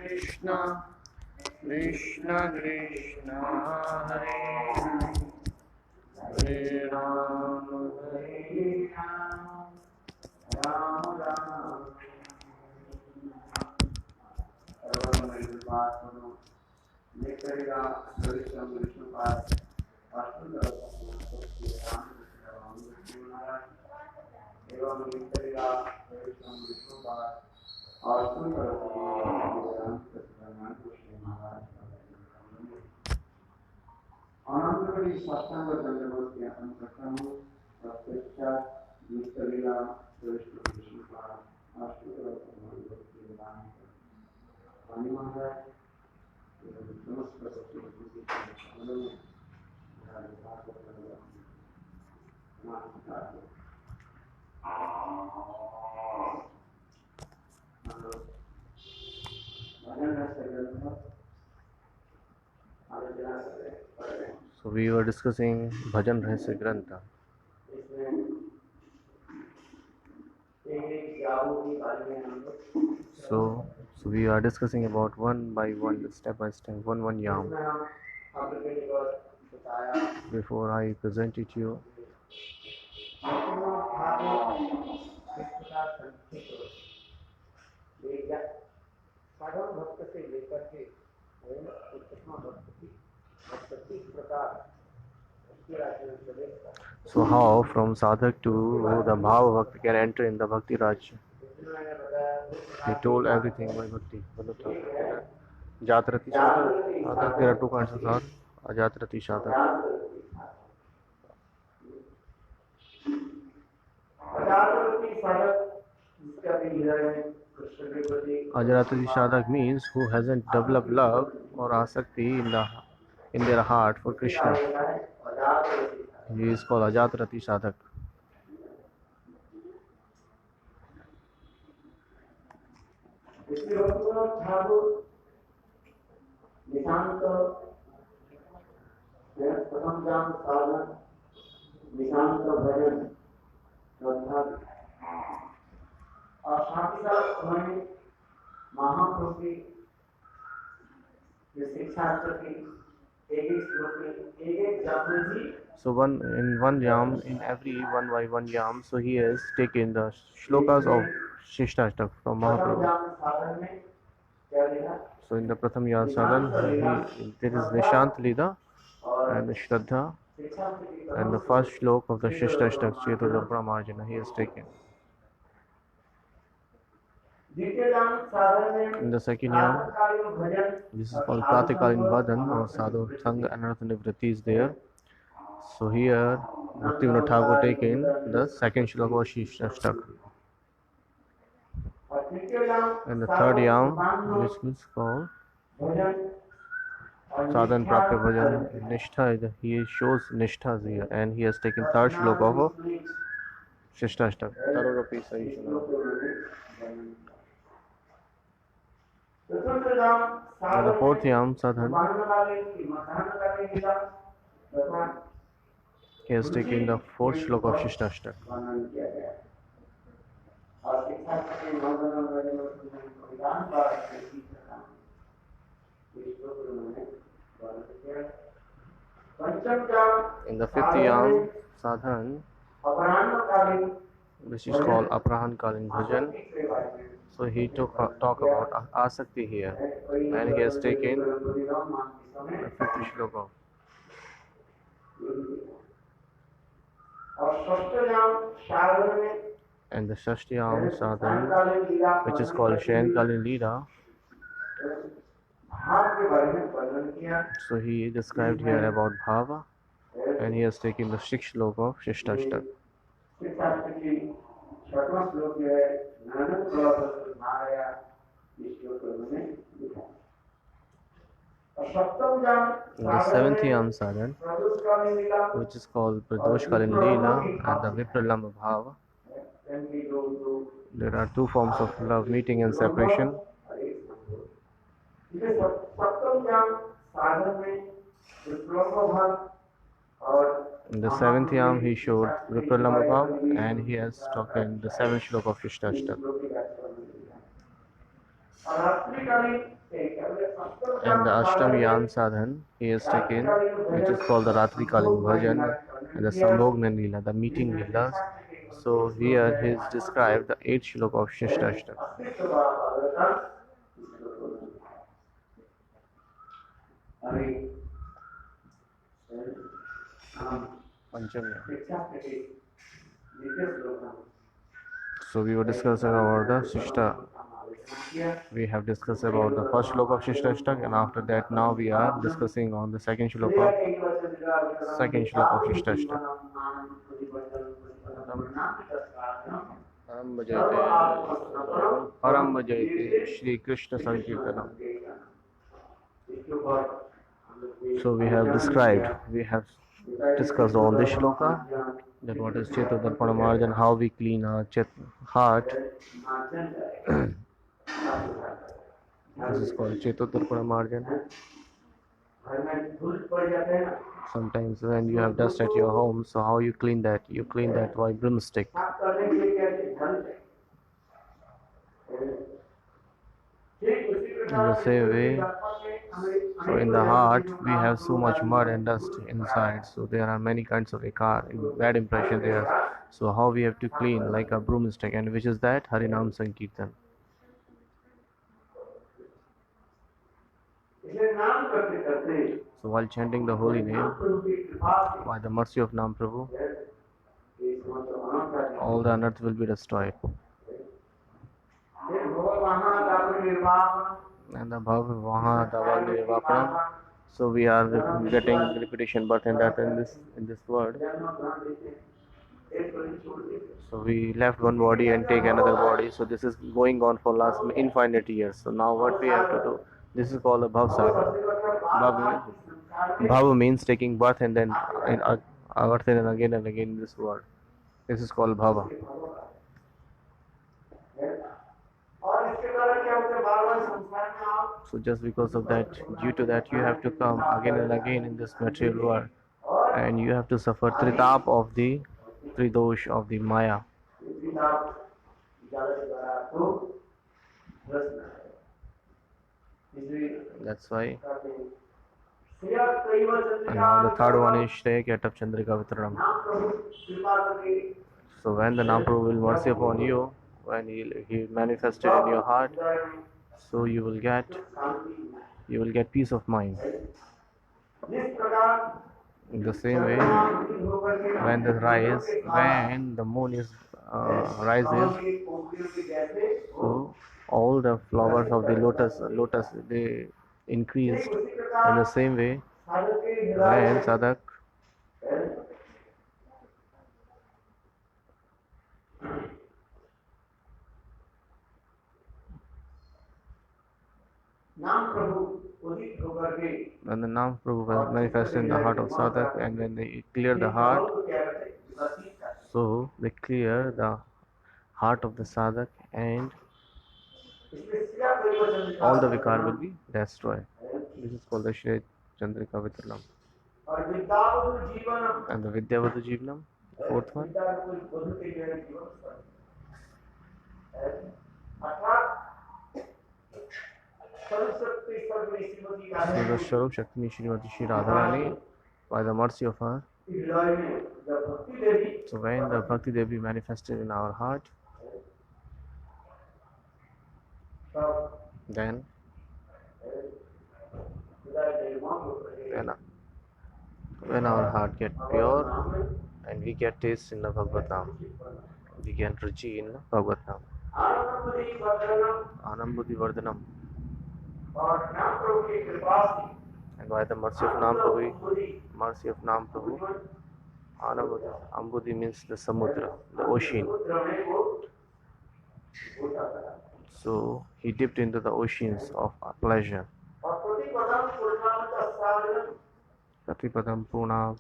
Krishna Krishna Hare Hare, Hare Rama Hare Rama, Rama So we were discussing Bhajan Rahasya Grantha. So we are discussing about one by one, step by step, one yam. Before I present it to you, so how from sadhak to the bhava bhakti can enter in the bhakti raj? He told everything by bhakti. Jatrati sadhak. There are two kinds of sadhak. Ajatrati sadhak. Ajatrati sadhak means who hasn't developed love or asakti in their heart for Krishna. He is called Ajatrati sadhak. So in one yam, in every one by one yam, so he has taken the shlokas of Shishtashtak from Mahaprabhu. So in the Pratham Yad Sadhan, there is Nishant Lida and Shraddha, and the first shlok of the Shishtashtak Chetuja Pramarjana he has taken. In the second yam, this is called Pratikalin Bhajan or Sadhu Sang Anartha Nivritti is there. So here Bhaktivinoda Thakur taken the second shlok of Shishtashtak. And the third yam, which is called Sadhan Prapya Bhajan Nishtha, he shows Nishtha here, and he has taken third shlok of शिष्टाष्टक तरुरपि सहिष्णुः. And the fourth yam sadhan, he has taken the fourth shloka of Shishtashtak. In the fifth yam sadhan, which is called Aprahan Kalin Bhajan, so he talk about Asakti here, and he has taken the fifth shloka. And the Shashtiyam sadhan, which is called Shayan Kalin Leela, so he described here about Bhava, and he has taken the sixth shloka of Shishtashtak. The seventh yam sadhan, which is called Pradosh Kalin Leela and the Vipralamba Bhava. There are two forms of love, meeting and separation. In the seventh yam, he showed Vipralamba Bhava, and he has taken the seventh shloka of Shishtashtak. And the Ashtam Yam Sadhan, he has taken, which is called the Ratri Kalin Bhajan and the Sambhogna Leela, the meeting Leelas. So here he is described the 8th shloka of Shishtashtak. Pancham. So we were discussing about the Shishta. We have discussed about the first shloka of Shishtashtak, and after that now we are discussing on the second shloka of Shishtashtak. Param Bhajayate Shri Krishna Sankirtanam. So we have discussed on this shloka that what is Chetodarpana Marjan, how we clean our heart. This is called Chetodarpana Marjan. Sometimes when you have dust at your home, so how you clean that? You clean that by broomstick. In the same way, so in the heart we have so much mud and dust inside, so there are many kinds of bad impression there. So how we have to clean like a broomstick, and which is that? Harinam Sankirtan. So while chanting the holy name, by the mercy of Nam Prabhu, all the unearth will be destroyed. And the Bhav Vaha Daval Nirvapana. So we are getting repetition birth and death in this word. So we left one body and take another body. So this is going on for last infinite years. So now what we have to do? This is called a Bhav Saga. Bhav means taking birth and then birth and again in this world. This is called Bhava. So just because of that, due to that, you have to come again and again in this material world, and you have to suffer tritap of the tridosh of the Maya. That's why. And now the third one is Shreya Kyatap Chandrika Vitranam. So when the Nam-Prabhu will mercy upon you, when he manifested in your heart, so you will get peace of mind. In the same way, when the moon is rises, so all the flowers of the lotus they increased. In the same way, when Sadak when the Nam Prabhu was manifested in the heart of Sadak, and when they clear the heart, so So they clear the heart of the sadhak and all the vikar will be destroyed. This is called the Shri Chandrika Vitranam. And the Vidyavadhu Jivanam, fourth one. So the Swarup Shakti Srimati Shri Radharani, by the mercy of her, so when the Bhakti Devi manifested in our heart, then when our heart get pure and we get taste in the Bhagavad Nam, we get ruchi in the Bhagavad Nam. Anam Buddhi Vardhanam. And by the mercy of Nam Prabhu, Ambudhi means the Samudra, the ocean. So he dipped into the oceans of pleasure. Pratipadam Purna,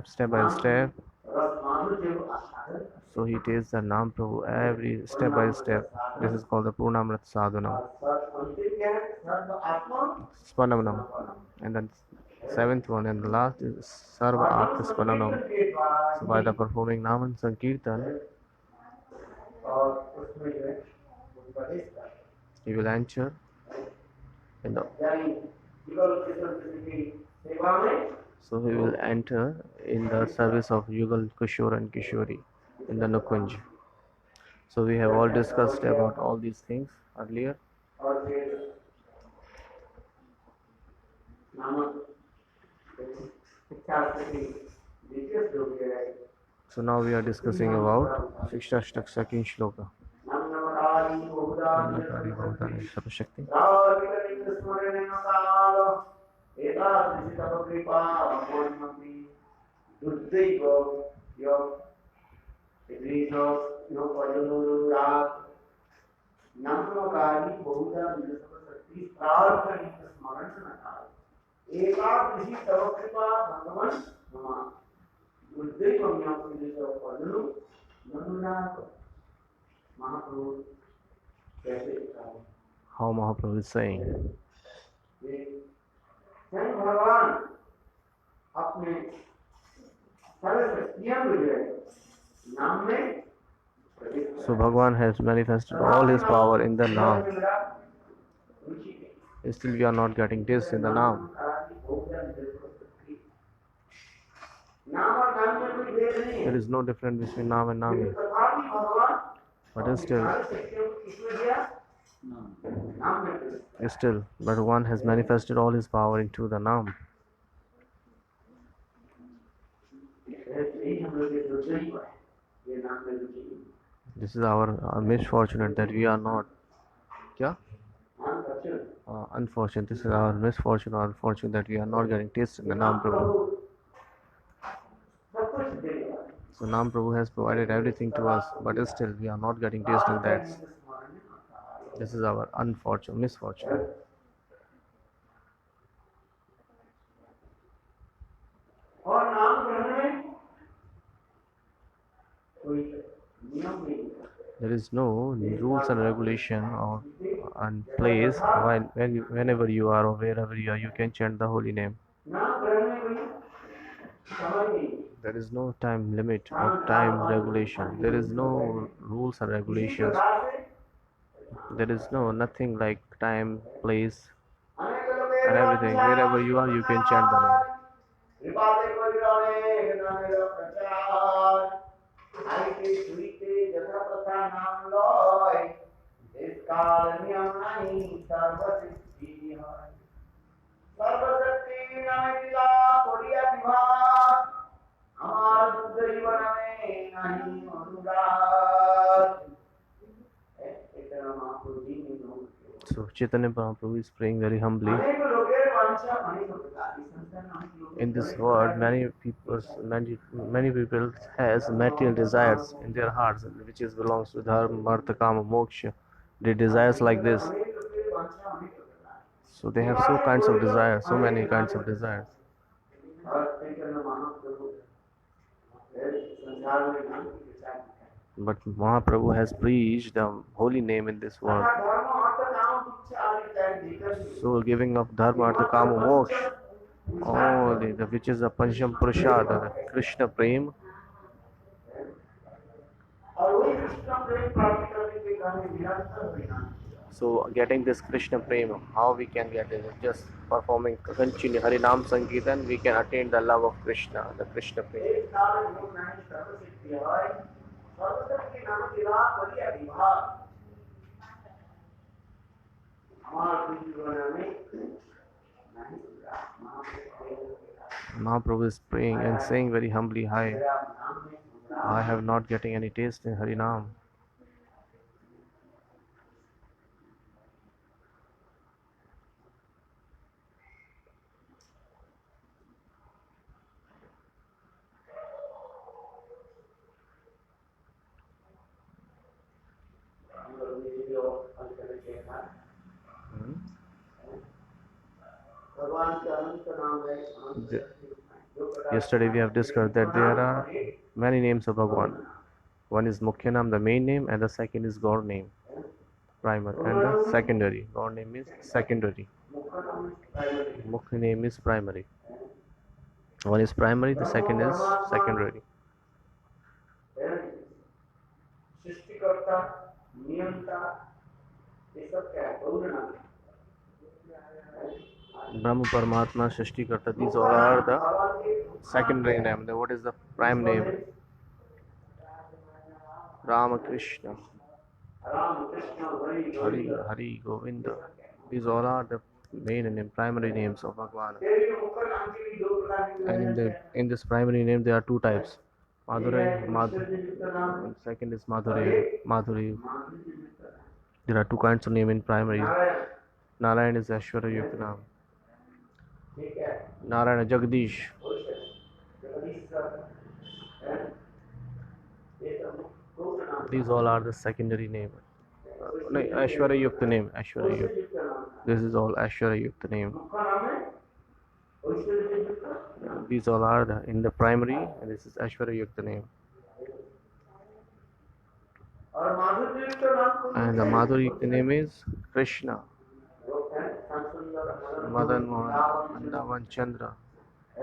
step by step. So he tastes the Nam Prabhu every step by step. This is called the Purnamrit Sadhanam. Spanamanam. And then seventh one and the last is Sarva Artha Spananam. So by the performing Nam and Sankirtan, he will enter in the service of Yugal Kishore and Kishori in the Nukunj. So we have all discussed about all these things earlier. So now we are discussing about Shikshashtak second shloka. Shakti. How Mahaprabhu is saying. So Bhagavan has manifested all his power in the Naam. Still we are not getting this in the Naam. There is no difference between Naam and Nami. But but one has manifested all his power into the Naam. This is our misfortunate that we are not. Kya? Unfortunate. This is our misfortune or unfortunate that we are not getting taste in the Naam Prabhu. So Naam Prabhu has provided everything to us, but still we are not getting taste in that. This is our misfortune. There is no rules and regulation or place whenever you are or wherever you are, you can chant the holy name. There is no time limit or time regulation. There is no rules and regulations. There is nothing like time, place, and everything. Wherever you are, you can chant the name. So Chaitanya Mahaprabhu is praying very humbly. In this world, many people has material desires in their hearts, which belongs to dharma, artha, kama, moksha. They desires like this. So they have so many kinds of desires. But Mahaprabhu has preached the holy name in this world. So giving of dharma, artha, kama, moksha, all which is the Pancham Purushadha, the Krishna Prem. So getting this Krishna Prema, how we can get it? Just performing continue Harinam Sankirtan, we can attain the love of Krishna, the Krishna Prema. Mahaprabhu is praying and saying very humbly, I have not getting any taste in Harinam. Yesterday we have discussed that there are many names of Bhagwan. One is Mukhya Nam, the main name, and the second is God name, primary, and the secondary. God name is secondary. Mukhya name is primary. One is primary, the second is secondary. Brahma, Paramatma, Srishtikarta, these all are the secondary name. What is the prime name? Ramakrishna, Hari, Govinda. These all are the main and primary names of Bhagwan. And in this primary name there are two types. Madhuri, second is Madhuri. There are two kinds of name in primary. Narayan is Aishwarya Yukta. Narayana Jagdish. These all are the secondary name. Aishwarya Yukta name. Aishwarya Yukta. This is all Aishwarya Yukta name. These all are in the primary, and this is Aishwarya Yukta name. And the Madhuri Yukta name is Krishna, Madan Mohan, Andaman Chandra,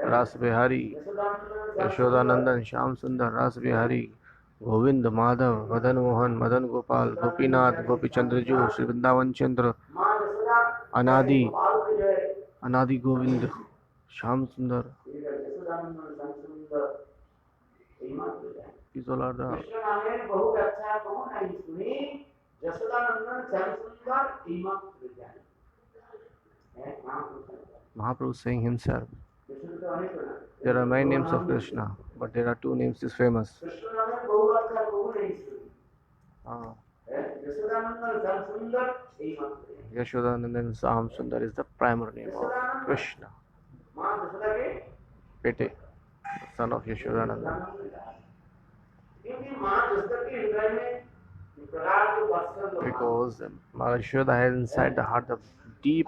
Ras Bihari, Yashodanandan, Shyam Sundar, Ras Bihari, Govind, Madhav, Madan Mohan, Madan Gopal, Gopinath, Gopi Chandra Ju, Sri Vrindavan Chandra, Anadi Govind, Shyam Sundar. These all are the Mahaprabhu saying himself. There are many names of Krishna, but there are two names is famous. Yashodanandan Shyam Sundar is the primary name of Krishna. Pete, son of Yashodanandan. Because Yashoda has inside the heart the deep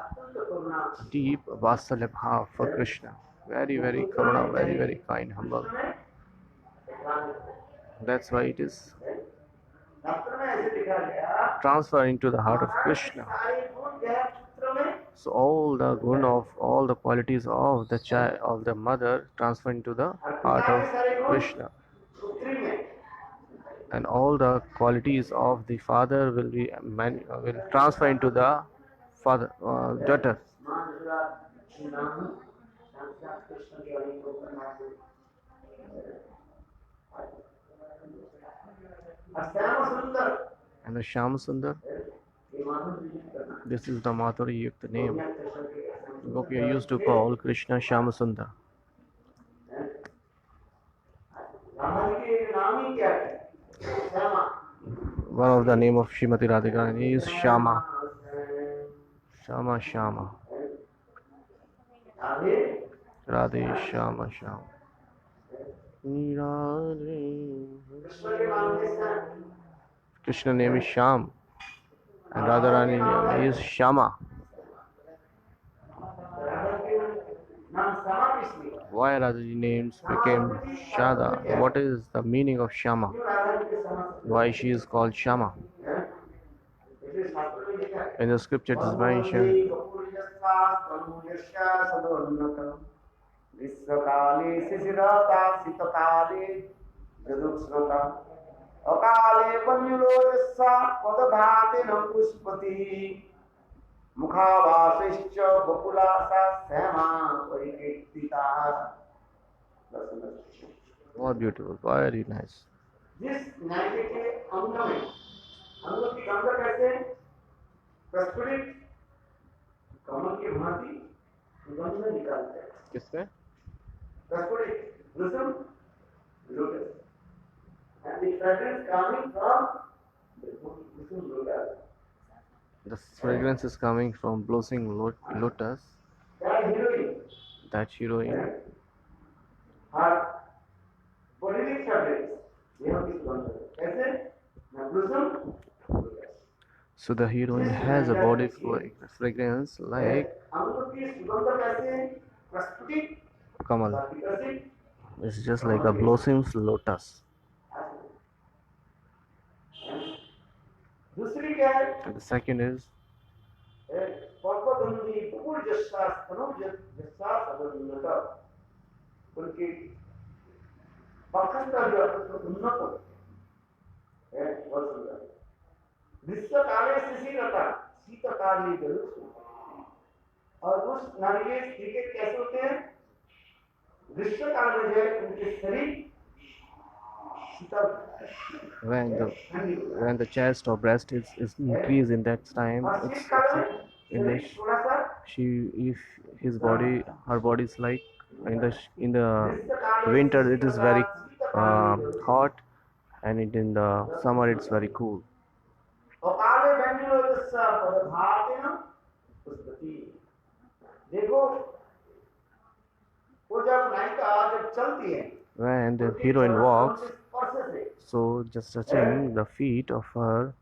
Vatsalya bhav for Krishna. Very, very karuna, very, very kind, humble. That's why it is transferred into the heart of Krishna. So all the gun of all the qualities of the child of the mother transfer into the heart of Krishna, and all the qualities of the father will transfer into the father daughter. And the Shyam Sundar, this is the Madhuri Yukta name. Gopi used to call Krishna Shyam Sundar. One of the name of Srimati Radhika is Shyama. Shama. Radhe Shyama. Krishna name is Shyam, and Radharani name is Shama. Why Radhaji names became Shada? What is the meaning of Shama? Why she is called Shama? In the scripture it is mentioned अकाले वन्युलोचसा पदभातेन पुष्पति मुखावासैश्च बकुलासा श्यामा परिकीर्तिता. Oh, beautiful, very nice. जिस नायके के अंग में अंग की गंध कैसे प्रस्फुटित कमल की भांति सुगंध निकालते हैं. किसमें? प्रस्फुटित blossom lotus and the fragrance coming from the blossom lotus. The fragrance is coming from blossoming lotus. That heroine, That heroine, her bodily fragrance, ये होती सुगंध कैसे ना blossom lotus. so the heroine has a body fragrance like अंग की सुगंध कैसे प्रस्फुटित Kamal. विकसित. It's just like a blossoms lotus. दूसरी क्या है? And the second is पल्पगंधी पुकुर जस्सा स्तनों जस्सा सदुन्नत. उनकी पखंड जो उन्नत है वो सुंदर. ग्रीष्मकाले शिशिरता शीतकाले जलुष. और उस नारी के स्त्री कैसे होते हैं? ग्रीष्मकाल में जो उनके शरीर when the chest or breast is increased in that time, it's in the if his body, her body is like in the winter it is very hot, and in the summer it's very cool. देखो वो जब नायिका जब चलती है, when the heroine walks, so just touching the feet of her,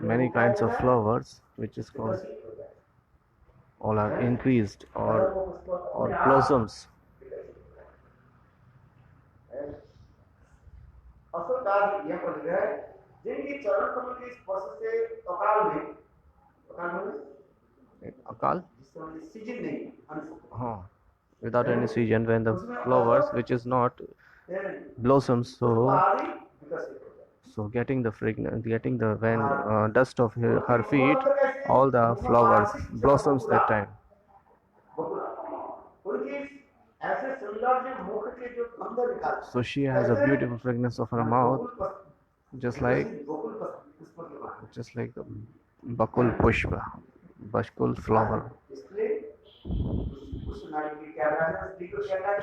many kinds of flowers which is called all are increased or blossoms. जिनकी चरण कमल के स्पर्श से अकाल में Akal? सीजन नहीं, without any season, when the flowers which is not blossoms, so getting the fragrance, getting the when dust of her feet, all the flowers blossoms that time. So she has a beautiful fragrance of her mouth, just like the bakul pushpa, bakul flower.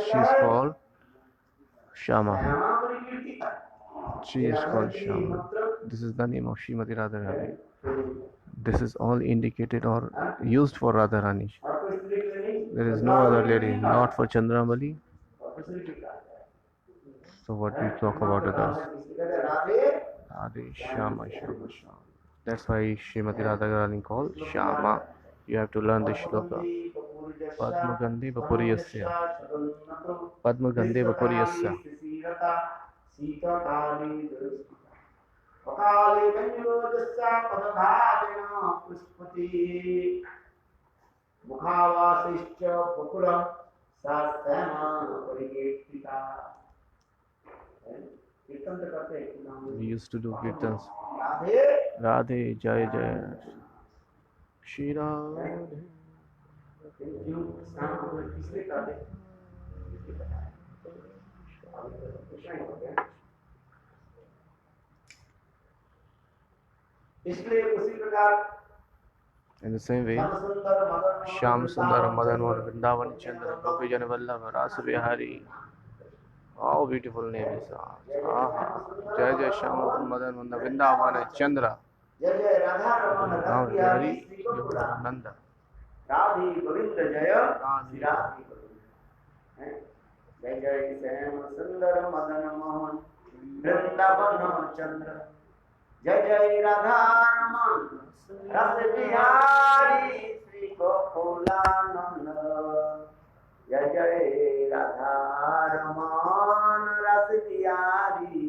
She is called Shama. She is called Shama. This is the name of Srimati Radharani. This is all indicated or used for Radharani. There is no other lady, not for Chandramali. So what we talk about others? Radhe, Shama, Shama, Shama. That's why Srimati Radharani called Shama. You have to learn this shloka. Padma Gandhi Vapuriyasya. Padma Gandhi Vapuriyasya. We used to do kirtans. Radhe Jai Jai Shri Radhe. In the same way, Shyam Sundar Madan Mohan Vrindavan Chandra Gopijan Vallabha Rasa Vihari. How beautiful name is Jai Jai Shyam Madan Mohan Vrindavan Chandra Vihari Nanda. Radhe Govind जय राधे जय जय श्याम सुंदर मदन मोहन वृंदावन चंद्र जय जय राधा रमन रस बिहारी श्री गोकुलानंद जय जय राधा रमन रस बिहारी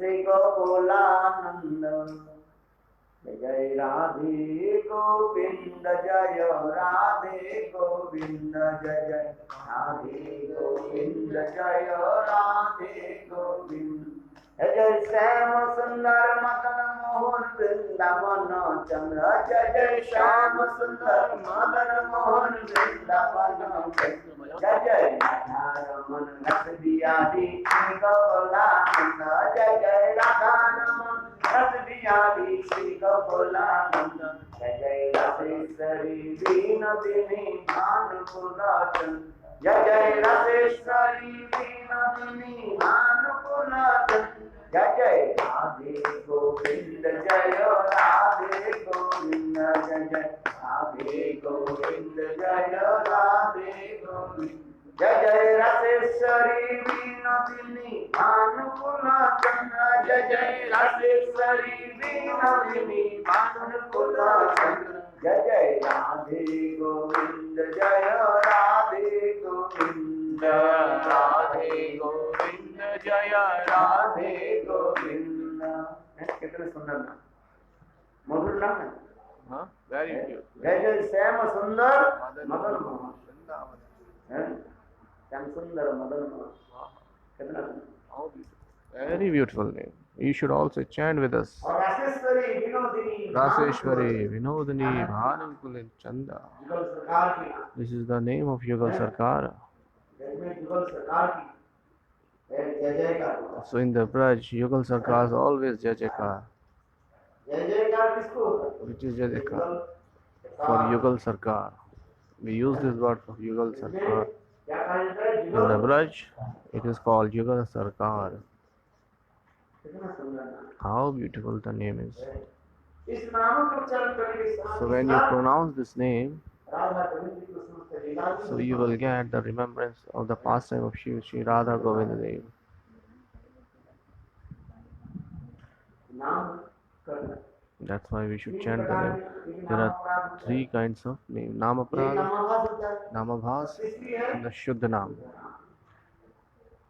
श्री गोकुलानंद जय जय राधे गोविंद जय राधे गोविंद जय जय राधे गोविंद जय राधे गोविंद जय जय श्याम सुंदर मदन मोहन वृंदावन चंद्र जय जय श्याम सुंदर मदन मोहन वृंदावन जय जय राधा रमन रस बिहारी श्री गोकुलानंद जय जय राधा रमन रस बिहारी श्री गोकुलानंद जय जय राधेश्वरी विनोदिनी भानुकुलाचन जय जय राधेश्वरी विनोदिनी भानुकुलाचन जय जय राधे गोविंद जय राधे गोविंद जय जय राधे गोविंद जय राधे गोविंद जय जय राधेश्वरी विनोदिनी भानुकुलाचन जय जय राधेश्वरी विनोदिनी भानुकुलाचन जय जय राधे गोविंद जय राधे गोविंद राधे गोविंद जय राधे गोविंद कितने सुंदर नाम मधुर नाम है हाँ वेरी ब्यूटीफुल जय जय श्याम सुंदर मदन मोहन श्याम सुंदर मदन मोहन कितना very beautiful name. You should also chant with us. और Rasheshwari Vinodini Raseshwari Vinodini Bhanukul Chanda. युगल सरकार की नाम This is the name of Yugal Sarkar. जिसमें युगल सरकार की जय जयकार So in the Braj, Yugal Sarkar is always Jai Jaikar, जय जयकार किसको which is Jai Jaikar for Yugal Sarkar. We use this word for Yugal Sarkar. क्या कहा जाता है In युगल the Braj, it is called Yugal Sarkar. कितना सुंदर नाम How beautiful the name is. इस नाम को उच्चारण करने के साथ So when you pronounce this name, Radha Govind जी को समझते लीला so you will get the remembrance of the pastime of Shri Radha Govinda Dev. नाम करना That's why we should chant the name. There are three kinds of name: Namaprad, नामाभास होता है Namabhas, तीसरी है and the Shuddha Nam.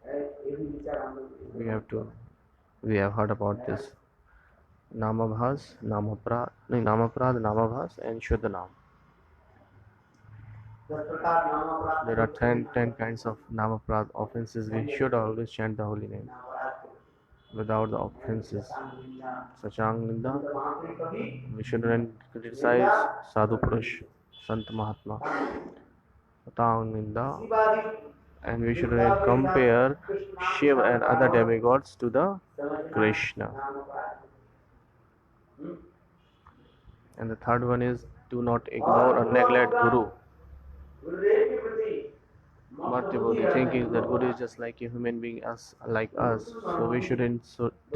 ये भी विचार हम लोग We have heard about this. Namabhas, Namaprad, Namabhas, and Shuddha Nam. 10 प्रकार नाम अपराध There are 10 kinds of Namaprad offenses. We should always chant the holy name without the offenses. Sachang Ninda, we shouldn't criticize Sadhu Purush, Sant Mahatma. Patang Ninda, and we shouldn't compare Shiva and other demigods to the Krishna. And the third one is do not ignore or neglect Guru. गुरुदेव के प्रति But devotee thinking that Guru is just like a human being like us, so we shouldn't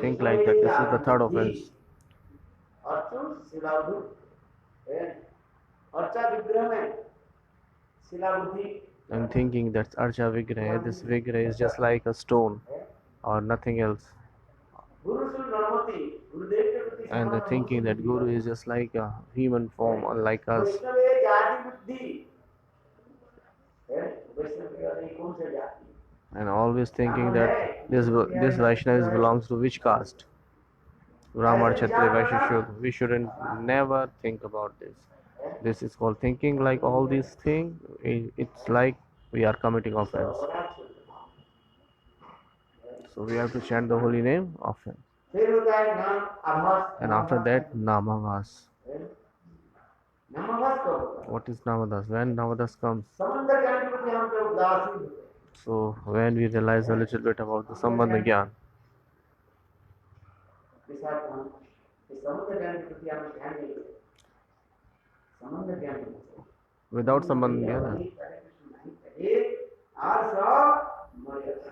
think like that. This is the third offense. Arjun शिलाबुद्धि अर्चा विग्रह में शिलाबुद्धि And thinking that Archa Vigraha, this Vigraha is just like a stone or nothing else. गुरु सुन रणमति गुरुदेव के प्रति And the thinking that Guru is just like a human form or like us. वैष्णव एक जाति बुद्धि वैष्णव की बात नहीं कौन से जाति And always thinking that this Vaishnava belongs to which caste? Brahmana, Kshatriya, Vaishya, Shudra. We shouldn't never think about this. This is called thinking like all these things. It's like we are committing offense. So we have to chant the holy name often. फिर होता है नाम आभास And after that, Namavas. नामाभास कब होता है What is Namadas? When Namadas comes? समंदर ज्ञान के प्रति हम जब उदासीन होते हैं So when we realize a little bit about the Sambandha Gyan, के साथ हम इस समुद्र ज्ञान के प्रति हम ध्यान नहीं देते समुद्र ज्ञान के प्रति without Sambandha Gyan, आज सब मर्यादा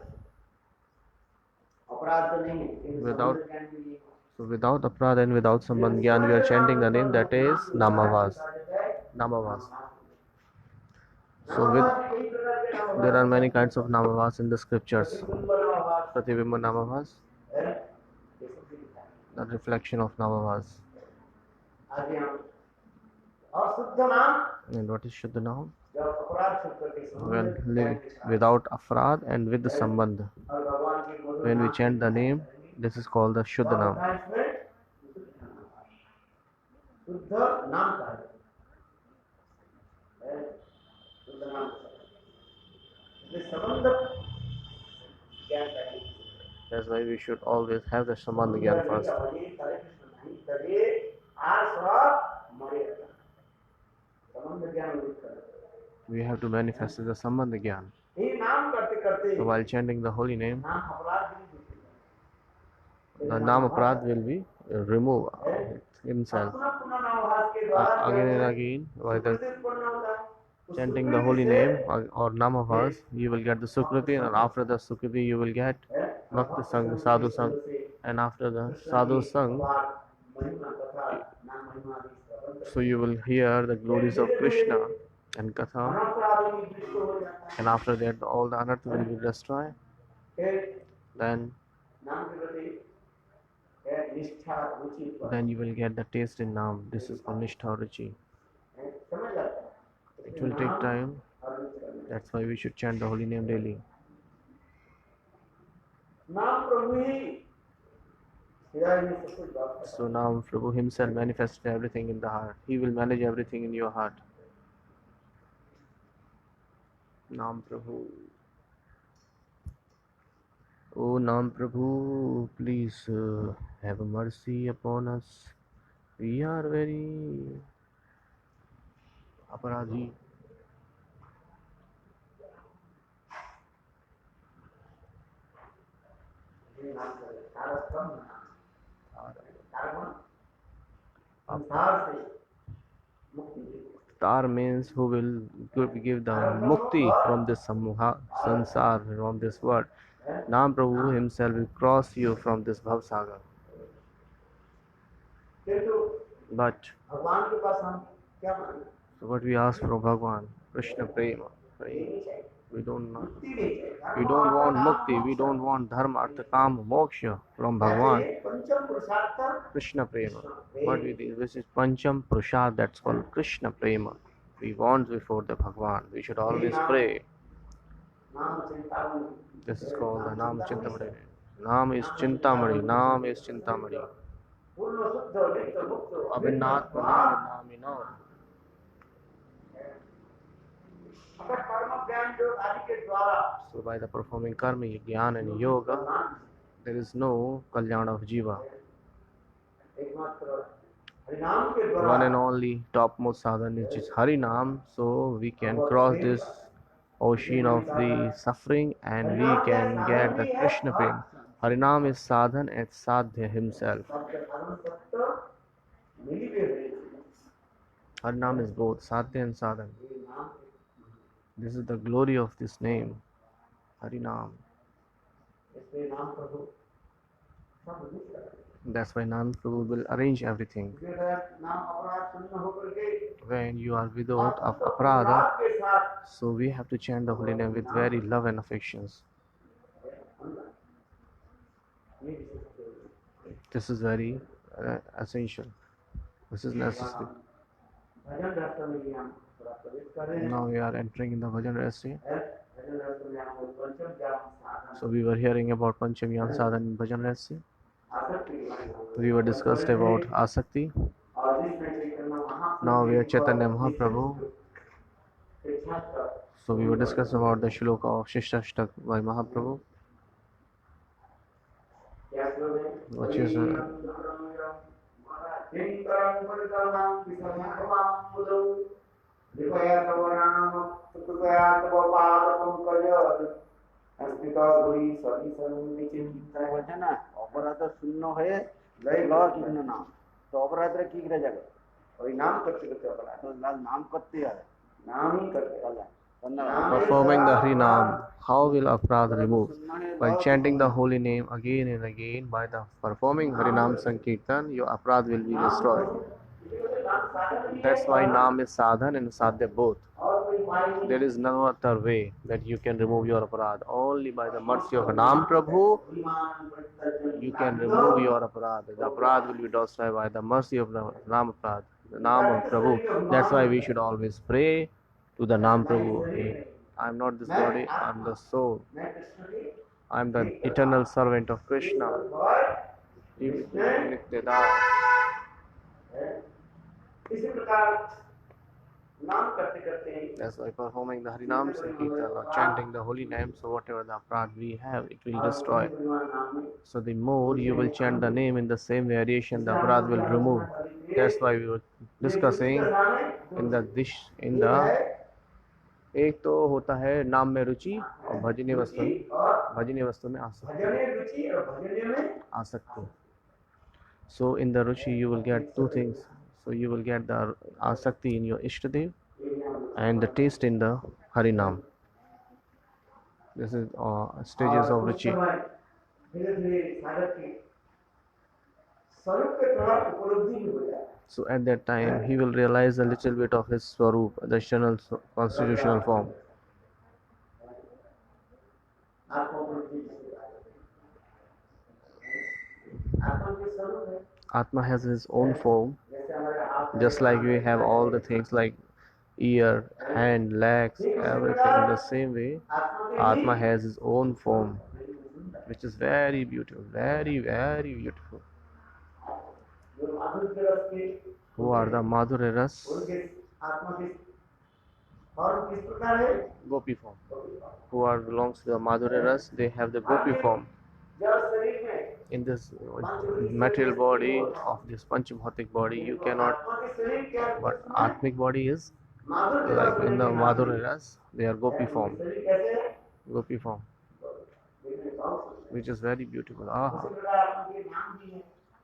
अपराध तो नहीं है लेकिन Without- समुद्र ज्ञान के लिए so without Aprad and without Sambandha Gyan, we are chanting the name that is Namavas. Namavas. So there are many kinds of Namavas in the scriptures. Pratibimba Namavas, the reflection of Namavas. आगे हम और शुद्ध नाम And what is Shuddha Naam? जब अपराध छूट करके When संबंध live without afrad and with the sambandh. और भगवान के मधुर When we नाम chant the name, this is called the Shuddha क्या Naam. होता है इसमें? शुद्ध नाम का है शुद्ध नाम ये संबंध ज्ञान चाहिए That's why we should always have the Sambandha Gyan first. संबंध ज्ञान We have to manifest the Sambandha Gyan. ये नाम करते करते So while chanting the holy name, नाम अपराध the Nam Aparad will be removed himself. Again and again, by the chanting the holy name or Nam of us, you will get the Sukriti, and after the Sukriti, you will get Bhakti Sang, Sadhu Sang, and after the Sadhu Sang, so you will hear the glories of Krishna and Katha, and after that, all the anartha will be destroyed. Then you will get the taste in Nam. This is called Nishtha Ruchi. It will take time. That's why we should chant the holy name daily. So now Prabhu himself manifested everything in the heart. He will manage everything in your heart. Nam Prabhu. Oh Nam Prabhu, please have mercy upon us. We are very aparadhi. Tar means who will give the mukti from this sansar, from this world. Nam Prabhu himself will cross you from this bhav sagar. But so what we ask from Bhagwan, Krishna Prema. We don't want mukti, we don't want dharma, artha, kama, moksha from Bhagwan. Krishna Prema. What we do, this is Pancham Purushad, that's called Krishna Prema. We want before the Bhagwan. We should always pray. This is called the Nam Chintamani. Nam is Chintamani. Nam is Chintamani. Abhinat Namino. So by the performing karma, jnana and yoga, there is no kalyana of jiva. One and only topmost sadhana is Harinam, so we can cross this ocean of the suffering and we can get the Krishna prema. Harinam is sadhan and sadhya himself. Harinam is both sadhya and sadhan. This is the glory of this name, Harinam. That's why Nam Prabhu will arrange everything. When you are without of aparadha, so we have to chant the holy name with very love and affections. This is very essential. This is necessary. Now we are entering in the Bhajan Rasya. So we were hearing about Pancham Yan Sadhan in Bhajan Rasya. We were discussed about Asakti. Now we are Chaitanya Mahaprabhu. So we were discussed about the shloka of Shishtastak by Mahaprabhu, which is বলছে না অপরাধ শূন্য হয়ে কৃষ্ণ নাম তো অপরাধটা কি করে যাবে ওই নাম করতে করতে অপরাধ তো নাম করতেই হবে নামই করতে হবে performing the Hari Nam. How will aparadha remove? By chanting the holy name again and again, by the performing Hari Nam Sankirtan, your aparadha will be destroyed. That's why Nam is sadhan and sadhya both. There is no other way that you can remove your aparadha. Only by the mercy of Nam Prabhu, you can remove your aparadha. The aparadha will be destroyed by the mercy of the Nam aparadha. the Naam of Prabhu. That's why we should always pray to the Naam Prabhu. I am not this body, I am the soul. I am the eternal servant of Krishna. Nityadas. इसी प्रकार नाम करते करते That's why performing the Harinam Sankirtan or chanting the holy name, so whatever the aparat we have, it will destroy. So the more you will chant the name in the same variation, the aparat will remove. That's why we were discussing in the एक तो होता है नाम में रुचि और भजनीय वस्तु में आसक्ति. So in the ruchi you will get two things. So you will get the asakti in your Ishtadev and the taste in the Harinam. This is stages of ruchi. So at that time he will realize a little bit of his swarup, the external constitutional form. Atma has his own form, just like we have all the things like ear, hand, legs, everything the same way. Atma has his own form, which is very beautiful, very, very beautiful. Who are the Madhurya Ras? Gopi form. Who are belongs to the Madhurya Ras? They have the Gopi form. In this material body of this Panchabhautik body, you cannot. But Atmic body is like in the Madhurya Ras, they are Gopi form. Gopi form, which is very beautiful. Aha.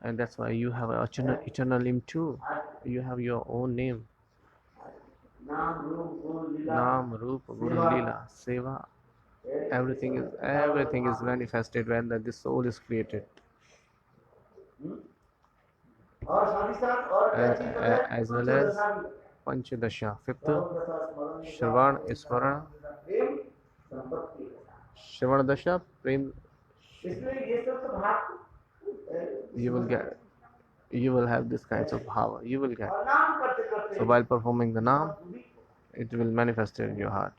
And that's why you have an eternal name too. You have your own name. Naam, Roop, Guru, Leela, Seva. Everything is manifested when the soul is created. As well as Panchadasha, fifth, Shravan, Ismarana, Shravanadasha, Prem. You will have this kinds of bhava. You will get. So while performing the Naam, it will manifest in your heart.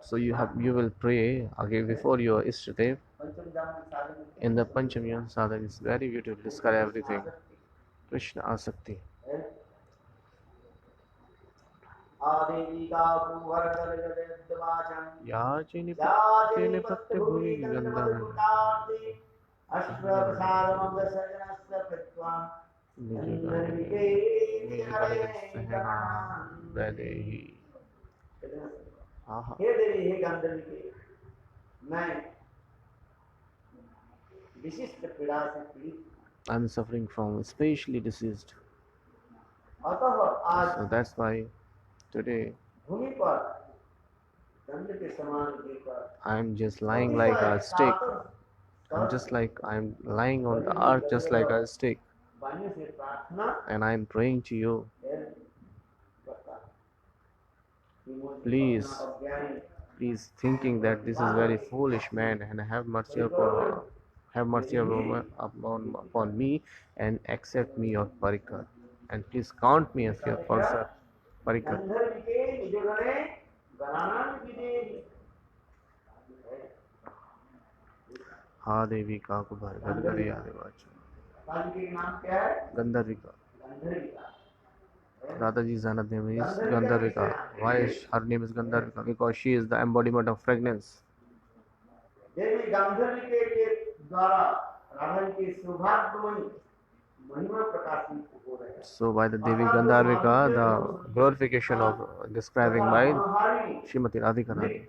So you will pray again before your Ishtadev. In the Panchamyan sadhana is very beautiful. Describe everything. Krishna Asakti. Yachini Patte Bhuvi Gandhavan. हे देवी हे गंधर्वी मैं विशिष्ट पीड़ा से पीड़ित. I am suffering from spatially diseased. So that's why today I am just lying like a stick. I'm lying on the earth just like a stick. And I am praying to you. Please thinking that this is very foolish man, and have mercy upon me and accept me your parikar, and please count me as your parikar. Ha Devi ka kubar Gandharvi Gandharvika. Radhaji's another name is Gandharvika. Why is her name is Gandharvika? Because she is the embodiment of fragrance. So by the Devi Gandharvika, the glorification of describing by Srimati Radhika Rani.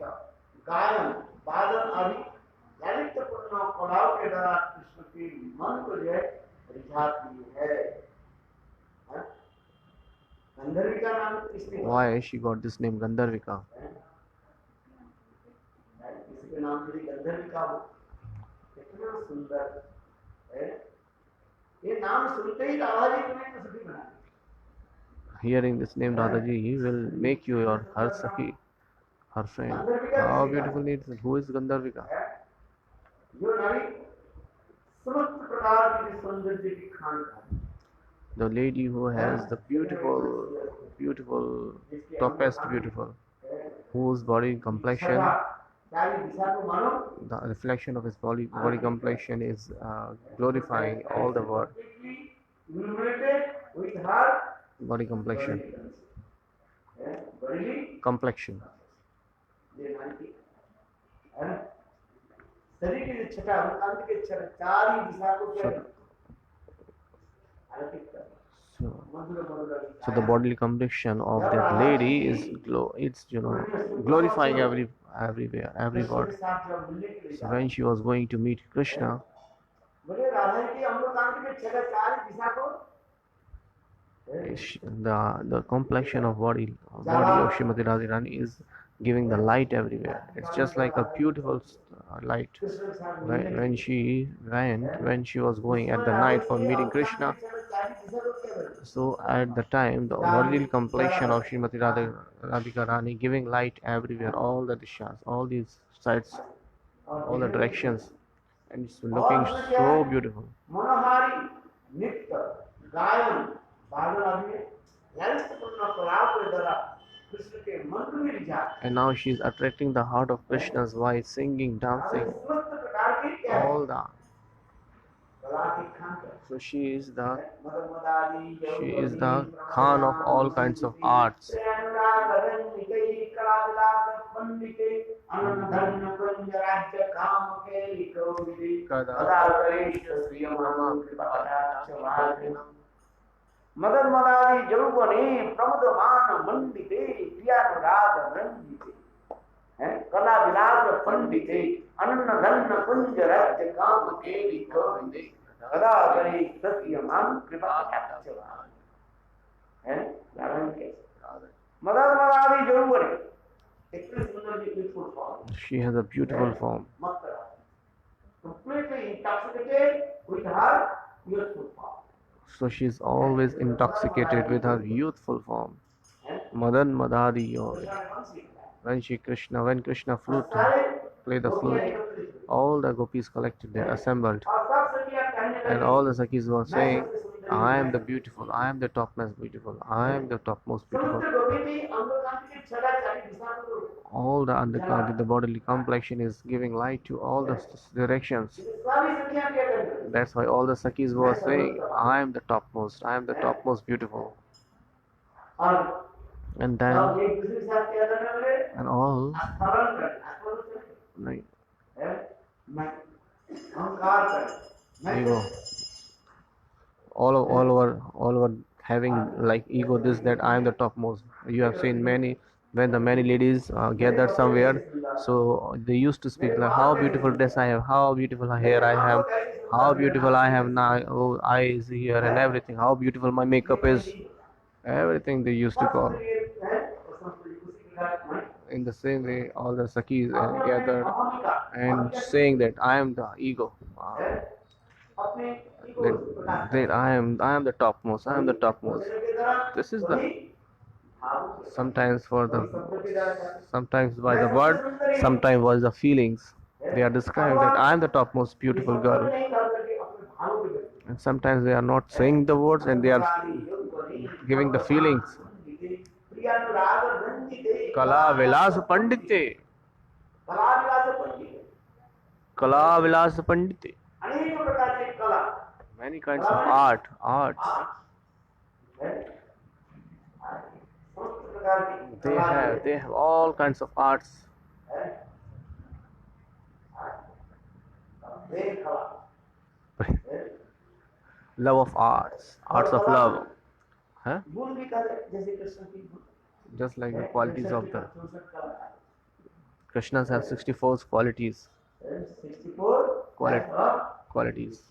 Why she got this name Gandharvika? Hearing this name Radhaji, he will make you her Sakhi. her friend. How beautiful it is. Who is Gandharvika? जो नारी समस्त प्रकार की सौंदर्य की खान है, The lady who has the beautiful, topest beautiful, whose body complexion, सारी दिशा को मानो the reflection of his body complexion is glorifying all the world. illuminated with her Body complexion. bodily Complexion. शरीर की छटा अंत के छटा चार ही दिशा को क्या So the bodily complexion of that lady is it's glorifying everywhere, every word. So when she was going to meet Krishna, the complexion of body of Srimati Radharani is giving the light everywhere. It's just like a beautiful light. When she was going at the night for meeting Krishna, so at the time the bodily complexion of Srimati Radhika Rani giving light everywhere, all the dishas, all these sides, all the directions, and it's looking so beautiful. मनोहारी नृत्य गायन बादल आदि ललितपूर्ण कलाओं के द्वारा कृष्ण के मन को मिल जाए And now she is attracting the heart of Krishna's by singing, dancing, समस्त प्रकार की क्या है? all the. कला की खान है। So she is the मदमदारी Khan of all kinds of arts. अनुराग रंजिते कला विलास पंडिते अनंत धन कुंज राज्य काम के लिखो विधि कदा करेश श्री मम कृपाचार्य मदन मदारी यौवने प्रमदमान मंडिते प्रियानुराग रंजिते हैं कला विलास पंडिते अनंत धन कुंज राज्य काम के लिखो विधि कदा करे सत्य मान कृपाचार्य हैं नारायण के मदन मदारी यौवने इतनी सुंदर beautiful form. She has a beautiful form. Completely intoxicated with her youthful form. So she is always intoxicated with her youthful form. Madan Madhari Yoga. When Krishna played the flute, all the gopis collected there, assembled, and all the Sakhis were saying, I am the beautiful, I am the topmost beautiful, I am the topmost beautiful. All the undercard, the bodily complexion is giving light to all the directions. That's why all the Sakhis were saying, I am the topmost, I am the topmost beautiful. And then, and all, like, ego, all over having like ego, this, that, I am the topmost. You have seen when the many ladies gathered somewhere, so they used to speak like, how beautiful dress I have, how beautiful hair I have, how beautiful I have now eyes here and everything, how beautiful my makeup is, everything they used to call. In the same way, all the Sakhis gathered and saying that I am the ego, that I am the topmost, I am the topmost. This is the sometimes by the word, sometimes by the feelings. They are describing that I am the topmost beautiful girl, and sometimes they are not saying the words and they are giving the feelings. Kala Vilas Pandite. Kala Vilas Pandite. Many kinds of arts. They have all kinds of arts. Love of arts of love. Huh? Just like the qualities of the Krishnas have 64 qualities. Qualities.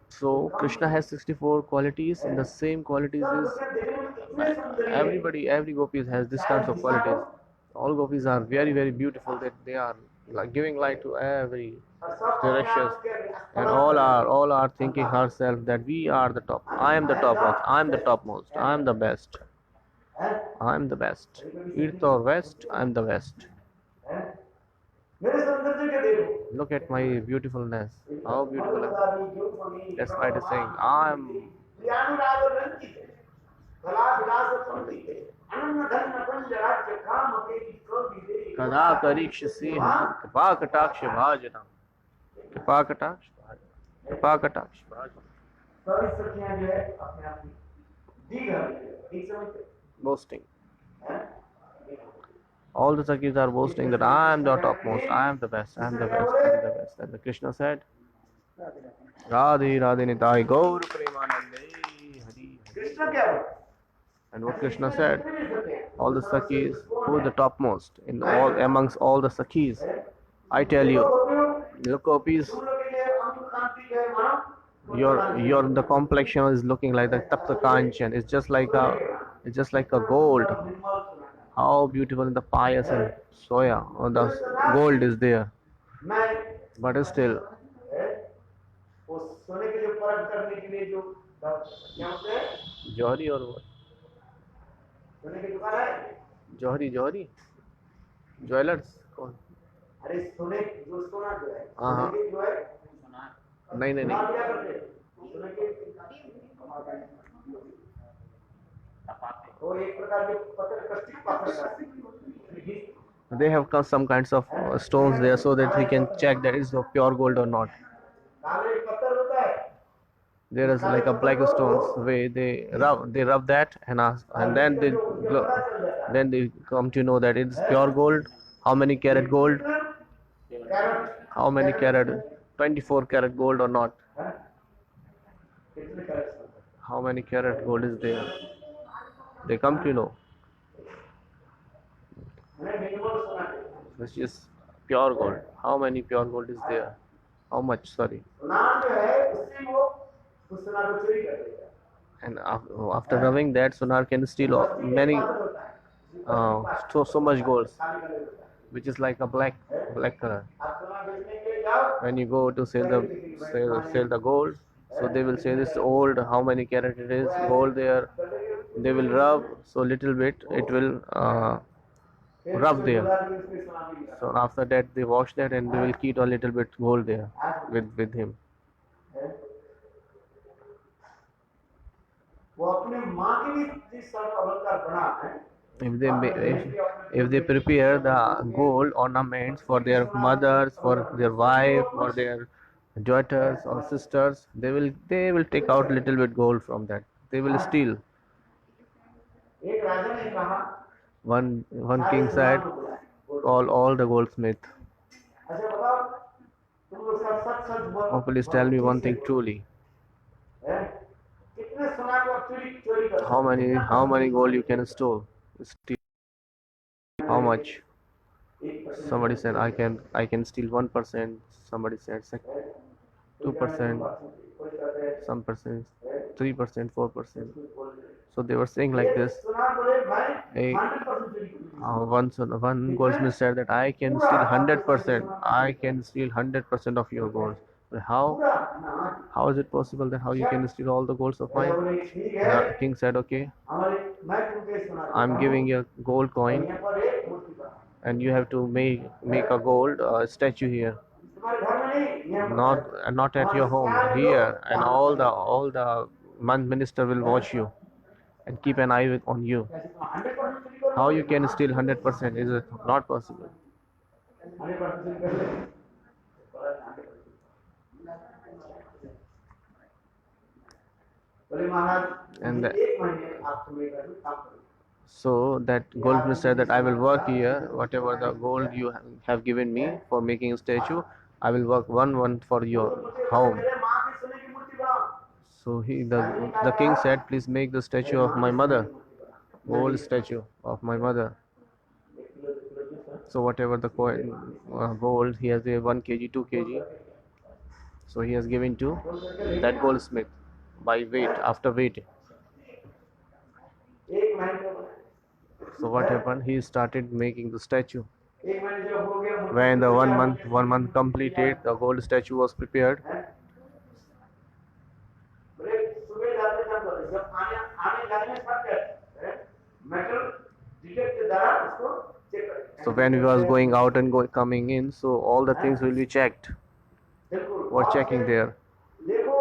So Krishna has 64 qualities, and the same qualities is every gopis has this kinds of qualities. All gopis are very, very beautiful, that they are like giving light to every और सब अपने directions, आप के and अस्पताल all are thinking herself that we are the top. I am the topmost. I am the topmost. I am the best. हैं I am the best. East or west, I am the best. हैं मेरे सौंदर्य के देखो Look at my beautifulness. How beautiful I am. मधुमदारी Jyothimani That's why it is saying, I am प्रियानुराग Ranjit कला विलास पंडित अनन्य धन पंज राज्य काम के कवि दे Kada Kariksh Singh Kripaakataksh Bhajana. Kripaakataksh Bhajana. Kripaakataksh Bhajana. सभी सखियां जो है अपने आप दी घर ठीक समझते Boasting. हैं All the Sakis are boasting that I am the topmost, I am the best, I am the best, I am the best. And the Krishna said, Radhe Radhe Nitai Gaur Premanande Hari Hari. Krishna क्या है And what Krishna said, all the Sakis, who is the topmost in all amongst all the Sakis? I tell you, look, gopis, तुम लोग के लिए अमृत कांति है मानो your the complexion is looking like the Tapta Kanchan. It's just like a gold. निर्मल सुना How beautiful in the pious and soya, or the gold is there. मैं But still, है, वो सोने के लिए परख करने के लिए जो क्या होते हैं Johari or what? सोने की दुकान है Johari, Jewelers. कौन? अरे सोने जो सोना जो है हाँ, हाँ। सोने की जो है नहीं नहीं सोना नहीं. क्या करते हैं सोने के वो एक प्रकार के पत्थर कष्टिक पत्थर They have some kinds of stones there so that he can check that it's of pure gold or not. काले एक पत्थर होता है There is like a black stones way they rub that and then then they come to know that it's pure gold. How many carat gold? Carat How many carat? 24 carat gold or not? है कितने carat How many carat gold is there? They come to know, मैंने निर्मल सोना है which is pure gold. How many pure gold is there? How much? Sorry. सोना जो है उससे वो उस सोना को चोरी कर देगा And after rubbing that, Sonar can steal many, पत्थर होता है so much gold, काले काले होता है which is like a black color. आप सोना बेचने के लिए जाओ When you go to sell the gold, so they will say this old, how many carat it is, gold there. They will rub so little bit, it will rub there. उसमें सोना भी गिरा So after that, they wash that and they will keep a little bit gold there with him. है वो अपने माँ के लिए जिस तरह का अलंकार बना है If they prepare the gold ornaments for their mothers, for their wife, for their daughters or sisters, they will take out little bit gold from that. They will steal. एक राजा ने कहा One king said, call all the goldsmith. अच्छा बताओ तुम लोग सब सच सच बोलो Oh, please tell me one thing truly. हैं? कितने सोना को आप चोरी चोरी कर How many gold you can steal? How much? Somebody said I can steal 1%. Somebody said 2%. Some percent 3%, 4%. So they were saying like this. सोना बोले भाई Hey, 100% चोरी करूंगा one goldsmith said that I can steal 100%. I can steal 100% of your gold. But पूरा ना how is it possible that how you can steal all the golds of mine? बोले ठीक है The king said, okay, हमारे मैं तुमको सोना I'm giving you a gold coin यहाँ पर एक मूर्ति बना and you have to make a gold statue here. तुम्हारे घर में नहीं यहाँ पर Not at your home, here, and all the minister will watch you and keep an eye on you. 100% चोरी करो How you can steal 100%? Is it not possible? 100% चोरी कर ले बोले महाराज And the- एक महीने आपको मैं कर काम करूँ So that goldsmith said that I will work here, whatever the gold you have given me for making a statue, I will work one for your home. मेरे माँ की सोने की मूर्ति बनाओ So the king said, please make the statue of my mother, gold statue of my mother. So whatever the coin, gold, he has a 1 kg, 2 kg. So he has given to that goldsmith by weight, after weight. एक महीने में So what happened? He started making the statue. एक महीने जब हो गया When the 1 month completed, the gold statue was prepared. बोले सुबह जाते समय जब आने आने जाने में फर्क है मेटल डिटेक्ट के द्वारा उसको चेक करें। So when we was going out and coming in, so all the things will be checked. बिल्कुल Were checking there, देखो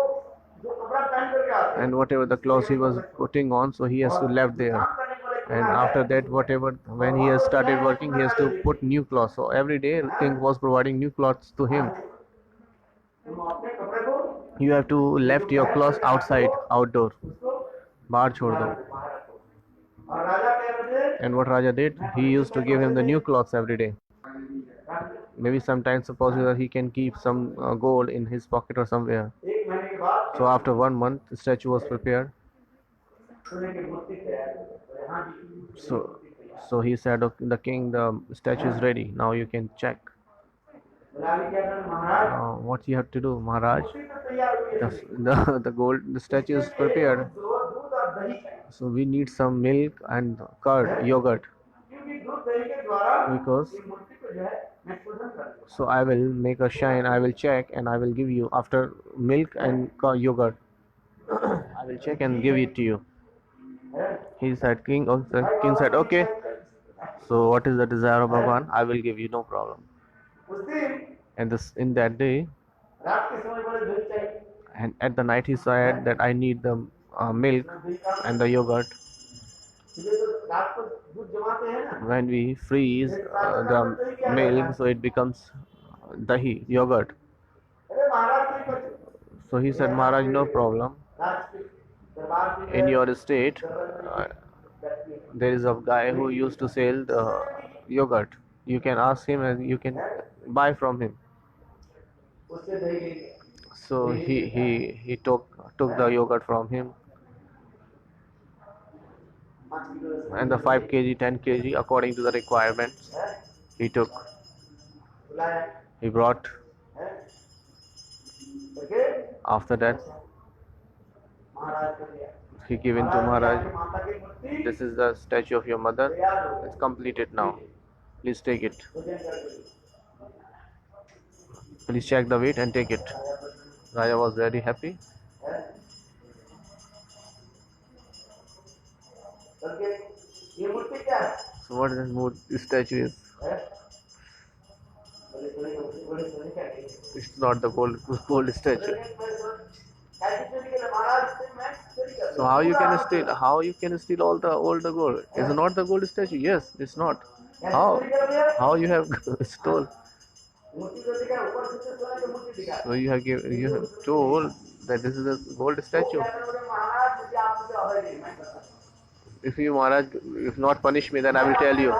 जो कपड़ा पहन करके आते हैं and whatever the clothes he was putting on, so he has to left there. काम करने वाले को And after that, whatever when he has started working, he has to put new clothes. So every day, King was providing new clothes to him. तुम अपने कपड़े को You have to left your clothes outside, outdoor. उसको बाहर छोड़ दो. बाहर रखो और राजा क्या करते And what Raja did, he used to give him the new clothes every day. Maybe sometimes suppose that he can keep some gold in his pocket or somewhere. एक महीने के बाद So after 1 month, the statue was prepared. सोने की मूर्ति तैयार हो गई। हाँ जी So he said, okay, the king, the statue is ready. Now you can check. रानी क्या करना महाराज What you have to do, Maharaj? मूर्ति तो तैयार हुई है The statue is prepared. दूध और दही चाहिए So we need some milk and curd, yogurt. क्योंकि दूध दही के द्वारा Because ये मूर्ति को जो है मैं शोधन कर दूंगा। so I will make a shine. I will check and I will give you after milk and yogurt. I will check and give it to you. He said, King. King said, okay. So what is the desire of Bhagwan? I will give you, no problem. उस दिन And this in that day, रात के समय बोले दूध चाहिए and at the night he said that I need the milk दही का and the yogurt. सुबह तो रात को दूध जमाते हैं ना When we freeze the milk, so it becomes dahi, yogurt. अरे महाराज कोई कुछ So he said, Maharaj, no problem. राज के दरबार में In your state, there is a guy who used to sell the yogurt. You can ask him and you can buy from him. उससे दही लेंगे So he took the yogurt from him, 5 kilo रस and the 5 kg, 10 kg according to the requirements है he took. बुलाया He brought. है okay After that, महाराज को दिया he given to Maharaj. माता की मूर्ति This is the statue of your mother. तैयार हो गई It's completed now. Please take it. पूजन करके Please check the weight and take it. Raja was very happy. है करके ये मूर्ति क्या है So what this statue is? है बड़े सोने क्या है It's not the gold statue. So how you can steal all the gold? Is it not the gold statue? Yes, it's not. How you have stole? So you have told that this is a gold statue. If you Maharaj, if not punish me, then I will tell you.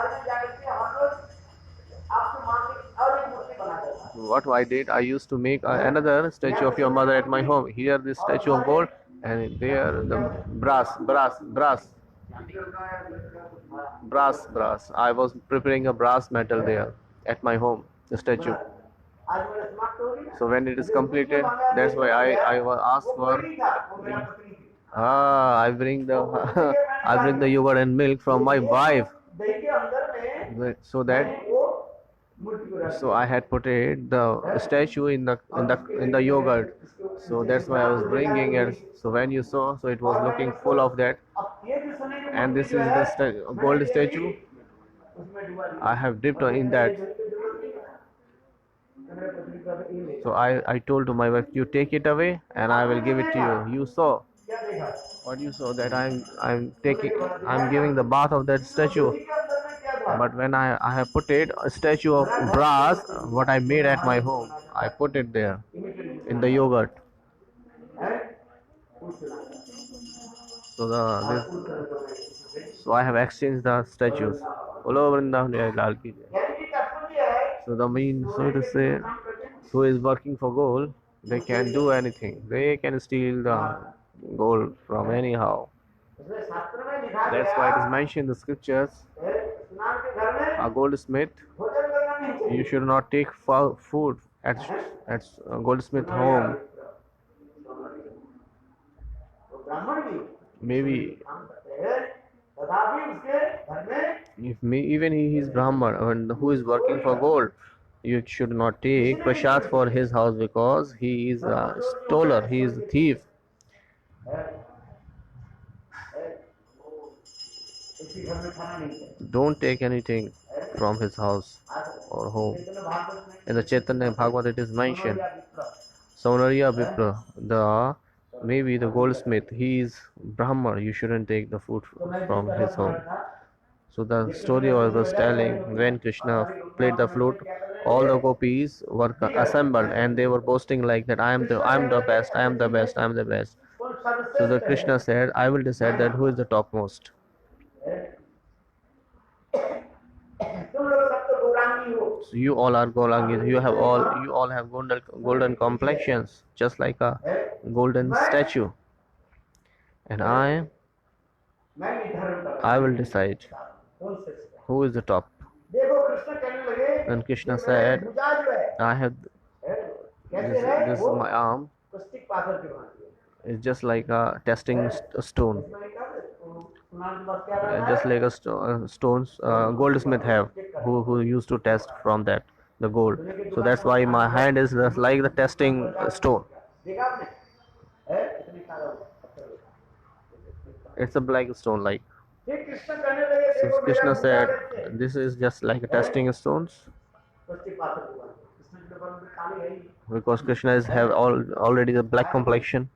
What I did, I used to make another statue of your mother at my home. Here this statue of gold, and there the brass. I was preparing a brass metal there at my home, the statue. So when it is completed, that's why I was asked for. I bring the I bring the yogurt and milk from my wife, so that. So I had put the statue in the yogurt. So that's why I was bringing it. So when you saw, so it was looking full of that. And this is the gold statue. I have dipped in that. So I told to my wife, you take it away and I will give it to you. You saw. What you saw that I'm giving the bath of that statue. But when I have put it a statue of brass, what I made at my home, I put it there in the yogurt. So I have exchanged the statues. Bolo Vrindavan Jai Lal ki Jai. So the mean, so to say, who is working for gold, they can do anything. They can steal the gold from anyhow. That's why it is mentioned in the scriptures. A goldsmith, you should not take food at a goldsmith home. Maybe If me, even he is Brahman and who is working for gold, you should not take prasad for his house because he is a stoler, he is a thief. इसी घर में खाना नहीं चाहिए। Don't take anything from his house or home. चैतन्य भागवत में In the Chaitanya Bhagavad it is mentioned, सोनरिया विप्र, Saunarya Vipra, maybe the goldsmith, he is Brahma, you shouldn't take the food तो मैं from जिस his तरह home. पढ़ा था, So the story I was telling, when Krishna played the flute, all the gopis were assembled and they were boasting like that, I am the best, I am the best, I am the best. कौन So the सर्वश्रेष्ठ Krishna है? said, I will decide that who is the topmost. तुम लोग सब तो गौरांगी हो, So you all are Gaurangis, you all have golden complexions, just like a golden statue. And मैं निर्धारण करता I will decide कौन श्रेष्ठ है। who is the top. देखो कृष्ण कहने लगे, And Krishna ये said, मेरा भुजा जो है, I have कैसे है this is वो my arm. पुस्तिक पाथर के भांति है। It's just like a testing stone. मैंने कहा तो सुनाने के बाद क्या रखा Just है? like a stones goldsmith have who used to test from that the gold. So that's why my hand is just like the testing stone. देखा आपने? है? इतनी सारा पत्थर। It's a black stone like. फिर कृष्ण कहने लगे, So देखो मेरा Krishna भुजा said, कैसे? this is just like a testing stones पुस्तिक पाथर के भांति। कृष्ण की तो बन में काली है ही। because Krishna is have already the black complexion.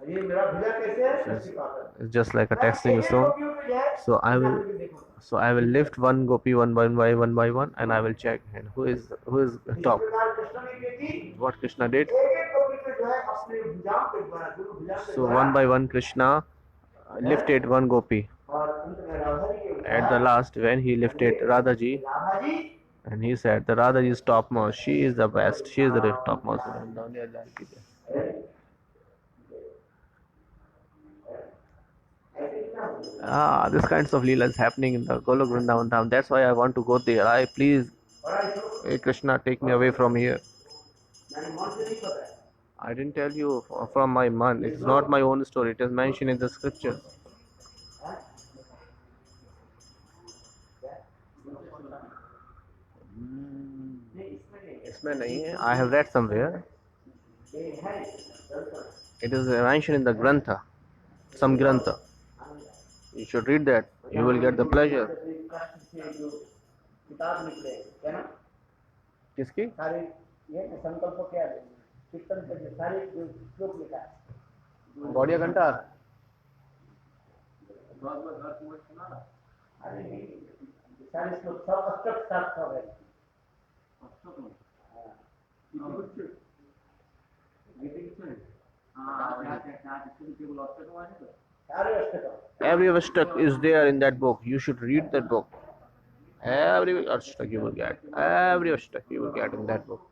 ये मेरा भुजा कैसे है? पुस्तिक पाथर। It's just like a testing stone. So I will lift one gopi one by one, and I will check and who is top. What Krishna did. So one by one Krishna lifted one gopi. At the last, when he lifted Radhaji, and he said, the Radhaji is topmost. She is the best. She is the topmost. This kinds of leela is happening in the Golok Vrindavan Dham. That's why I want to go there. Please, hey Krishna, take me away from here. I didn't tell you from my man. It is not my own story. It is mentioned in the scripture. इसमें नहीं है. I have read somewhere. It is mentioned in the Grantha, some Grantha. You should read that. You will get the pleasure. किसकी? सारे ये संकल्प क्या है? कीर्तन के सारे जो श्लोक लिखा है। गौड़िया घंटा. अरे नहीं, सारे श्लोक सब अष्टक सात सब है। सारे अष्टक। Every Ashtak is there in that book. You should read that book. Every Ashtak you will get. Every Ashtak you will get in that book.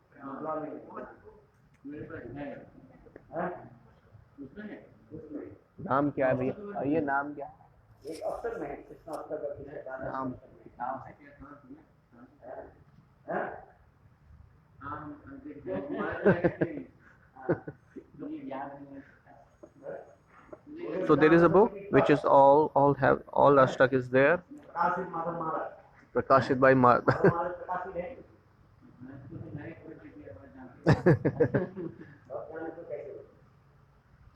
नाम क्या है भैया? ये नाम क्या? एक अक्षर में कृष्ण अष्टक का किसी नाम So there is a book which is all Ashtak is there. प्रकाशित माधव महाराज, Prakashit by महाराज प्रकाशित है।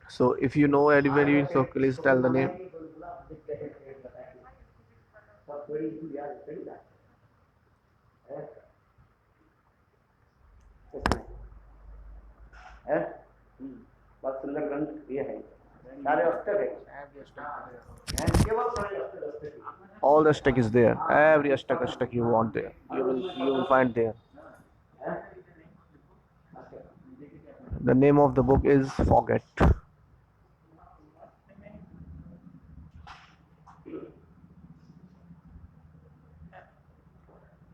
So if you know anybody, so please tell the name. बहुत सुंदर ग्रंथ ये है, सारे अष्टक है, केवल सारे अष्टक। All the Ashtak is there. Every Ashtak you want there. You will find there. The name of the book is Forget.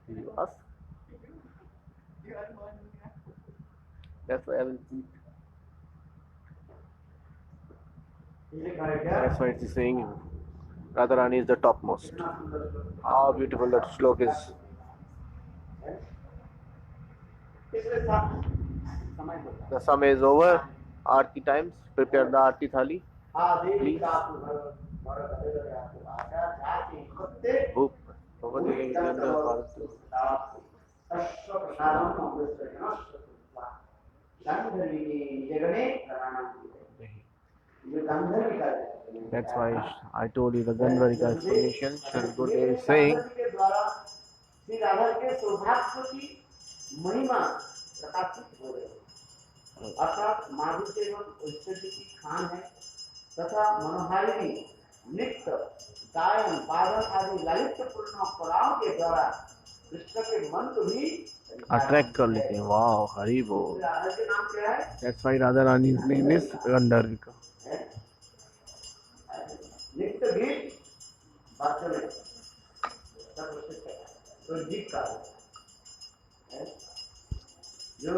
You ask? That's why I will eat. That's why it's saying Radharani is the topmost. How beautiful that slok is. The समय is over. Aarti times. Prepare the Aarti thali. Please. Bhoop. Bhagwati के अंदर फालतू अश्व प्रसादम गांधर्वी जगने नहीं. जो गांधर्वी का That's why I told you the Gandharika explanation. Shri Gurudev is saying के द्वारा श्री राधा के सौभाग्य की महिमा प्रकाशित हो रही है। अर्थात माधुर्य एवं ऐश्वर्य की खान है तथा मनोहारिणी नृत्य गायन पालन आदि ललितपूर्ण कलाओं के द्वारा कृष्ण के मन को भी attract कर लेते हैं. Wow, हरि बोल. राधा के नाम क्या है? That's why Radha Rani's name is Gandharvika. नृत्य गीत वास्तव में सब प्रसिद्ध है तो गीत का है जो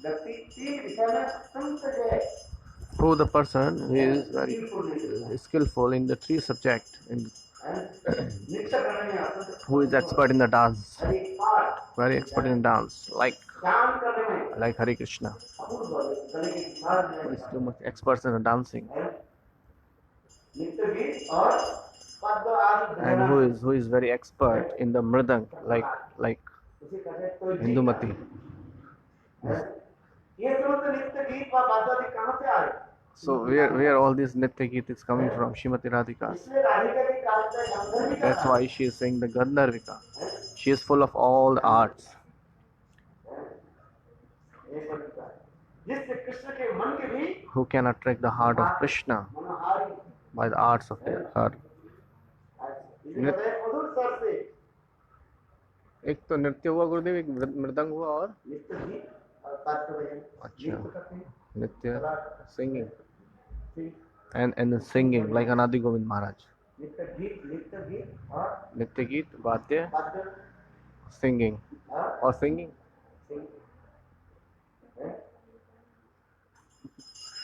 व्यक्ति तीन विषय में अत्यंत जो है Who the person who is very skillful in the three subject, नृत्य करने में अत्यंत who is expert in the dance, अधिक पाठ very expert in dance, काम करने में like Hare Krishna, अपूर्व गले के साथ who is too much expert in the dancing, नृत्य गीत और पद्य आदि and who is very expert in the mridang, like उसे कहते हैं तो Indumati. ये सब तो नृत्य गीत व वाद्य आदि कहाँ से आ रहे? So where all this Nitya Geet is coming from? Shrimati Radhika. इसलिए राधिका की कालता गंधर्वी का That's why she is saying the Gandharvika. She is full of all the arts. जिससे कृष्ण के मन के भी Who can attract the heart of Krishna Manohari by the arts of her. इसी तरह मधुर स्वर से एक तो नृत्य हुआ गुरुदेव, एक मृदंग हुआ और नृत्य गीत और वाद्य बजन अच्छा नृत्य करते हैं नृत्य singing ठीक। and singing like Anadi Govind Maharaj. नृत्य गीत और नृत्य गीत वाद्य वाद्य singing और or singing.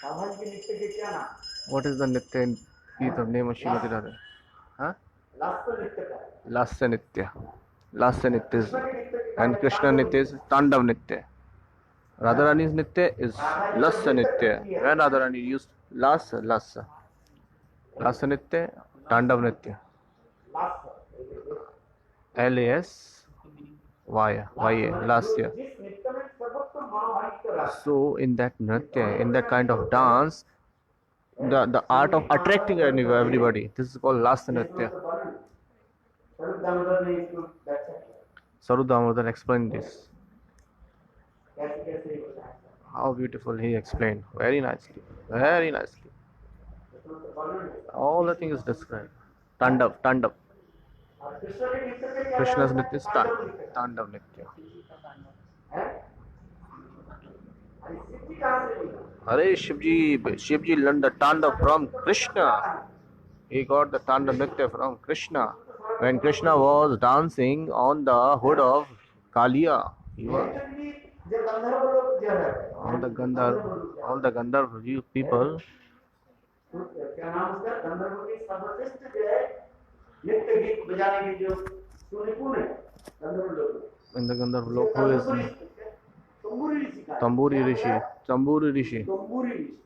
सावन के नृत्य के क्या नाम? What is the Nitya Geet of name of Shrimati Radha? Huh? लास्य नृत्य का Lasya Nitya. Lasya Nitya is, Krishna के नृत्य के and Krishna Nitya is Tandav Nitya. Radharani's Nitya is Lasya Nitya. When Radharani used Lasya Nitya, Tandav Nitya. Lasya Lasya, Lasya. जिस नृत्य में सर्वोत्तम मनोहारित रस So in that Nritya, in that kind of dance, the art of attracting everybody, this is called Lasya Nritya. स्वरूप दामोदर ने इसको व्याख्या किया Saru Damodar explained this. कैसे कैसे होता है How beautiful he explained. Very nicely. Very nicely. इसमें तो वर्णन है All the things described. Tandav. और कृष्ण के नृत्य के क्या Krishna's है? Nitya is Tandav Nitya. है? अरे सिद्धि कहाँ से मिला? Hare Shivji learned the Tandav from Krishna. He got the Tandav Nitya from Krishna. When Krishna was dancing on the hood of Kaliya, he was, जो गंधर्व लोग जो है all the Gandharv people, क्या नाम उसका गंधर्व के सर्वश्रेष्ठ जो है नृत्य गीत बजाने के जो सुनिपुण है गंधर्व लोग in the Gandharv lok, who is तंबूरी ऋषि का Tamburi Rishi. तंबूरी Rishi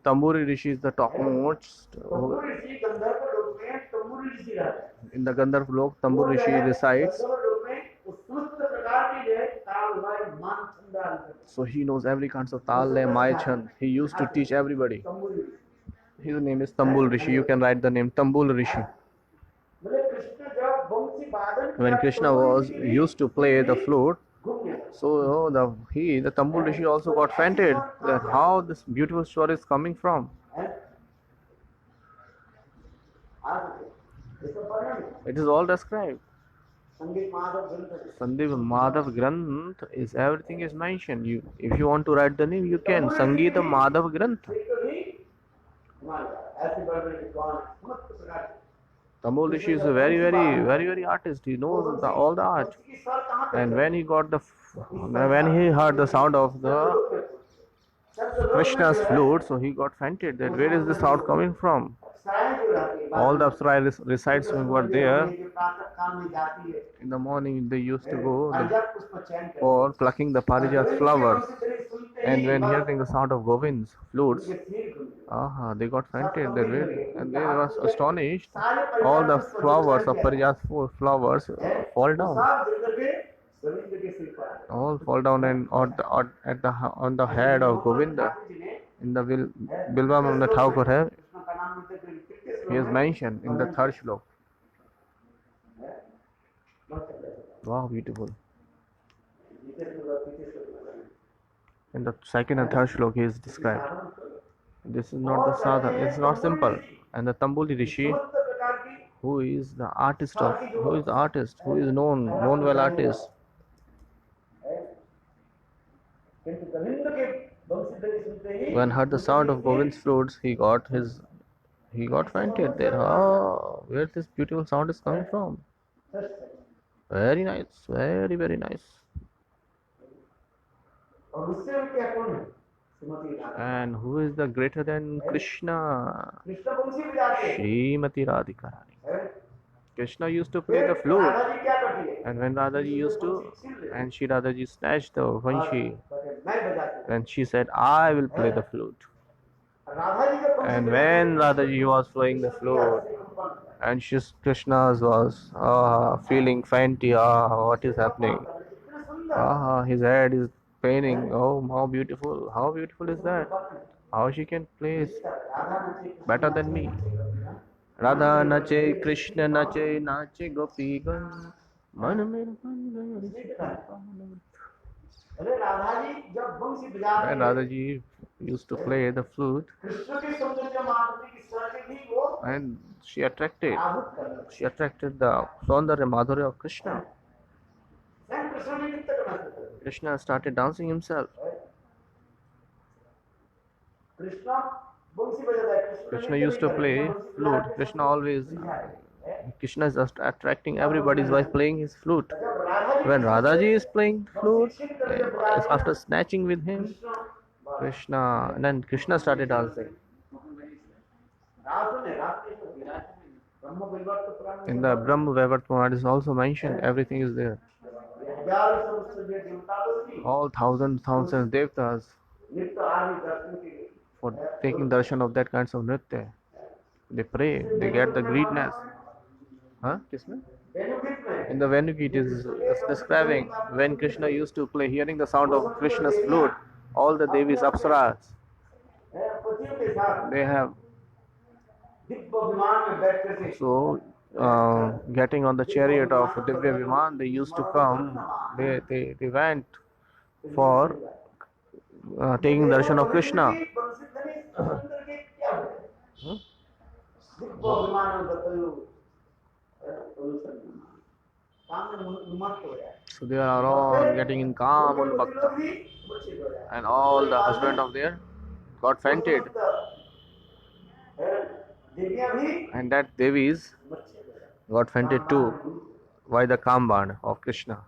Tamburi Rishi is the topmost. तंबूरी ऋषि गंधर्व लोग में तंबूरी ऋषि रहते हैं In the Gandharv lok, Tamburi Rishi resides. गंधर्व लोग में उस समस्त प्रकार की जो है ताल लय मान छंद आदि करते So he knows every kinds of Tal, Lay, Maya, Chand. He used to teach everybody. हैं। तंबूरी ऋषि His name is Tambul Rishi. You can write the name Tambul Rishi. बोले कृष्ण जब वंशी वादन When Krishna was used to play the flute, घूम गया so the Tambul Rishi also got fainted that how this beautiful story is coming from. है? आज ये सब वर्णन है। It is all described. संगीत माधव ग्रंथ है। Sandeep Madhav Granth is everything is mentioned. If you want to write the name, you can. Sangeeta Madhav Granth. एक तो भी हमारे ऐसे बड़े विद्वान समस्त प्रकार के Tambul Rishi is a very artist. He knows all the art. उसकी स्वर कहाँ पे And when he heard the sound of the Krishna's flute, so he got fainted. That where is the sound coming from? अप्सराएं जो रहती है All the Apsara recites were there. जो प्रातः काल में जाती है In the morning, they used to go पारिजात पुष्प चयन करती for plucking the Parijat है। flowers. उनसे सुनते ही And when hearing the sound of Govind's flutes, उनके सिर घूम गए। They got fainted. They really, and they was astonished. All the flowers of Parija's flowers fall down. All fall down and on the head of Govinda. In the Bilva Thakur hai, he is mentioned in the third shlok. Wow, beautiful. In the second and third shlok, he is described. This is not the sadhana. It's not simple. And the Tambuli Rishi, who is the artist, who is known well artist. When heard the sound of Govind's flutes, he got fainted there. Where this beautiful sound is coming from? Very nice, very nice. And who is the greater than Krishna? Srimati Radhika Rani. Krishna used to play the flute, and when Radhaji used to, and Radhaji snatched the vanshi, then she said, I will play the flute. And when Radhaji was playing the flute, and Krishna was feeling fainty, what is happening? His head is paining. Oh, how beautiful is that? How she can play better than me? Radha nache, Krishna nache, nache gopi gan, man mera ban gaya. When Radhaji used to play the flute, and she attracted the Saundarya Madhurya of Krishna. Krishna started dancing himself. Krishna used to play flute. Krishna is attracting everybody by playing his flute. When Radhaji is playing flute, after snatching with him, then Krishna started dancing. In the Brahma Vaivarta Purana, it is also mentioned, everything is there. All thousands devtas for taking darshan of that kinds of nritya. They pray, they get the greediness. In the Venugita, it is describing when Krishna used to play, hearing the sound of Krishna's flute, all the Devis Apsaras, they have. So, getting on the chariot of Divya Viman, they used to come, they went for taking darshan of Krishna. So they are all getting in calm on Bhakta. And all the husband of theirs got fainted. And that Devis got fainted too by the Kamband of Krishna.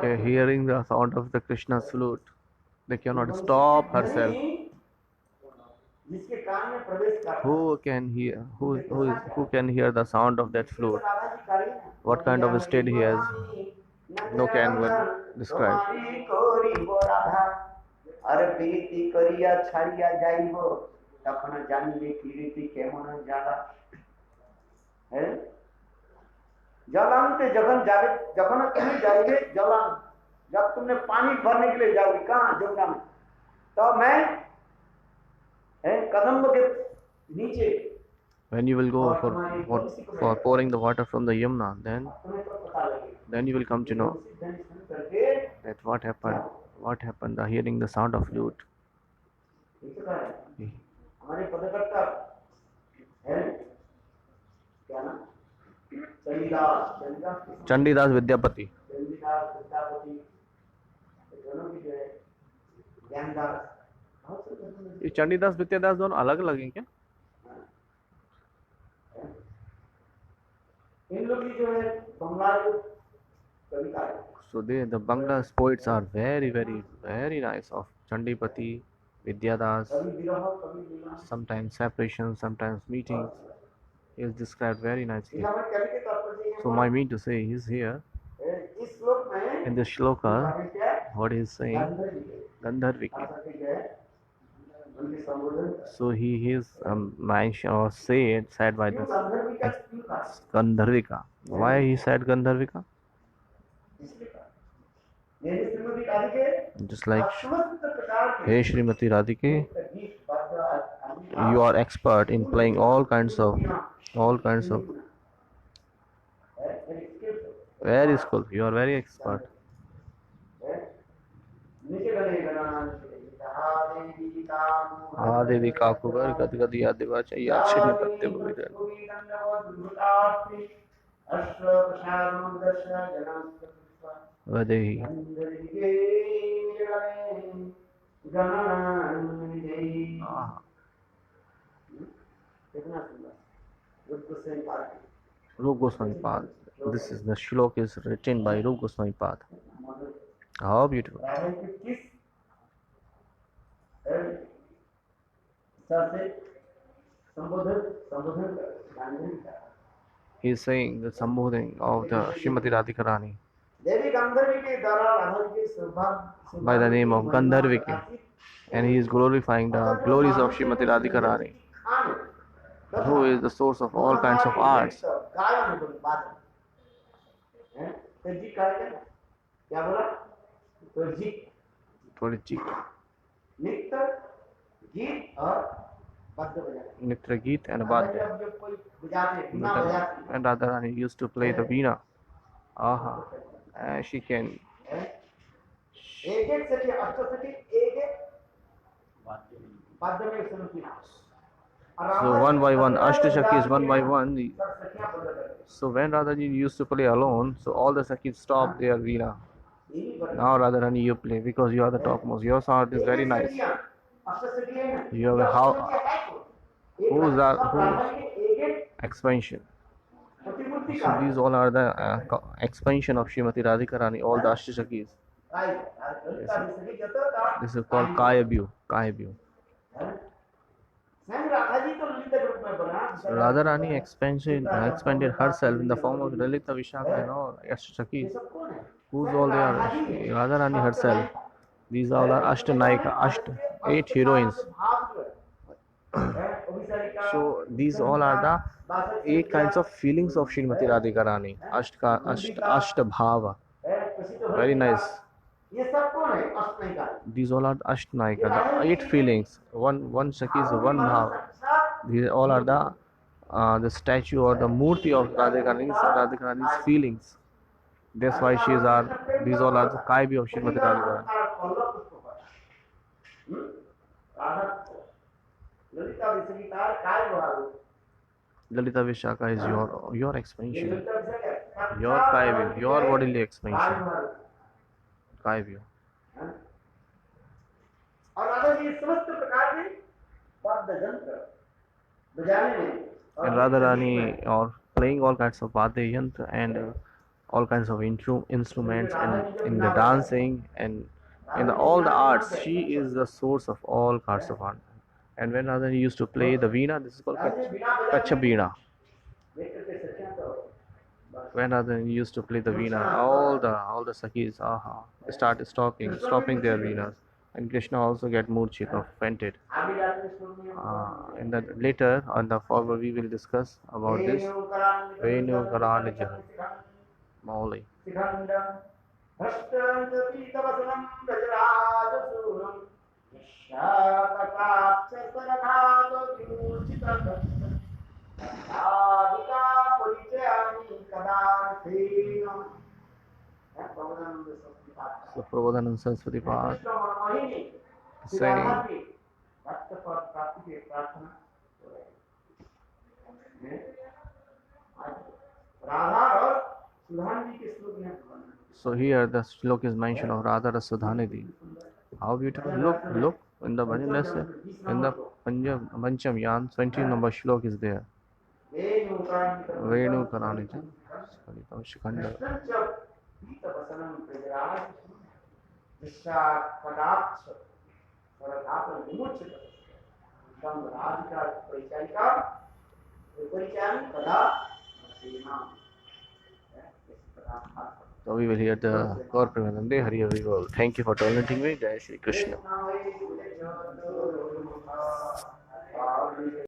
Hearing the sound of the Krishna's flute, they cannot stop herself. Who can hear? Who can hear the sound of that flute? What kind of a state he has? No can describe. जलांते जखन तुम्हें जाइए जलान, जब तुमने पानी भरने के लिए जाओगे कहाँ जमुना में, तो मैं कदम के नीचे. When you will go for pouring the water from the Yamuna, then you will come to know that what happened, the hearing the sound of flute. Chandidas Vidyapati. ये चंडीदास विद्यादास दोनों अलग अलग हैं क्या? So the Bangla's poets are very nice, of Chandipati, Vidyadas, sometimes separation, sometimes meetings. He is described very nicely. So my mean to say is here, in this shloka, what he is saying, Gandharviki. उनके संबोधन So he is mentioned or said by क्यों the गंधर्विका क्यों कहा? Gandharvika. Why he said Gandharvika? इसलिए कहा मेरे श्रीमती राधिके Just like, आप समस्त प्रकार के hey Srimati Radhike, गीत वाद्य you are expert in playing all kinds of very skillful. You are very expert. नीचे गले गणान देवी काकुगर गद गद या देवा चाहिए अच्छे पत्ते पवित्र Vaidehi Rup Goswami Pad. This is the shlok is written by Rup Goswami Pad. How beautiful. He is saying the Sambodhing of the Srimati Radhika Rani by the name of Gandharvike, and he is glorifying the glories of Srimati Radhika Rani, who is the source of all kinds of arts. Nitra Geet and Vadya. And Radharani used to play the veena. Aha. And she can. So one by one, Ashtashakis one by one. So when Radharani used to play alone, so all the Sakis stopped their veena. Now Radharani you play because you are the topmost. Your sound is very nice. You have a whose expansion. So these all are the expansion of Srimati Radhika Rani, all the Ashtashakis. This is called Kaya view. Kaya view. So Radharani expanded herself in the form of Lalita, Vishaka and all Ashtashakis. Who's all they are? Radharani herself. These all are Ashtanayika, 8 heroines. So these all are the 8 kinds of feelings of Srimati Radhika Rani. Ashtabhava. Very nice. These all are Ashtanayika, the 8 feelings. One Shakti is one bhava. These all are the statue or the murti of Radhika Rani's feelings. That's why these all are the Kaibi of Srimati Radhika Rani. Lalita Vishaka is your expansion, your Kaibi, your bodily expansion. Kaibi. And Radharani or playing all kinds of Vadya Yantra and all kinds of instruments, and in the dancing and in all the arts, she is the source of all kinds of art. And when Radharani used to play the veena, this is called Kachabeena. When Radharani used to play the veena, all the Sakhis started stopping their veenas. And Krishna also get murchit or fainted. And then later on the forward we will discuss about this. Venu Karanija Mauli. So Prabodhananda Saraswati Pad saying so here the shlok is mentioned of Radha Rasudhanidhi. How beautiful. Look in the bhajan lesson, in the Pancham Yan, 20 number shlok is there. Venu Karanija Shikhanda. So we will hear the Gaur Premanande Hari Hari Bol. Thank you for talenting me. Jai Shri Krishna. आदमी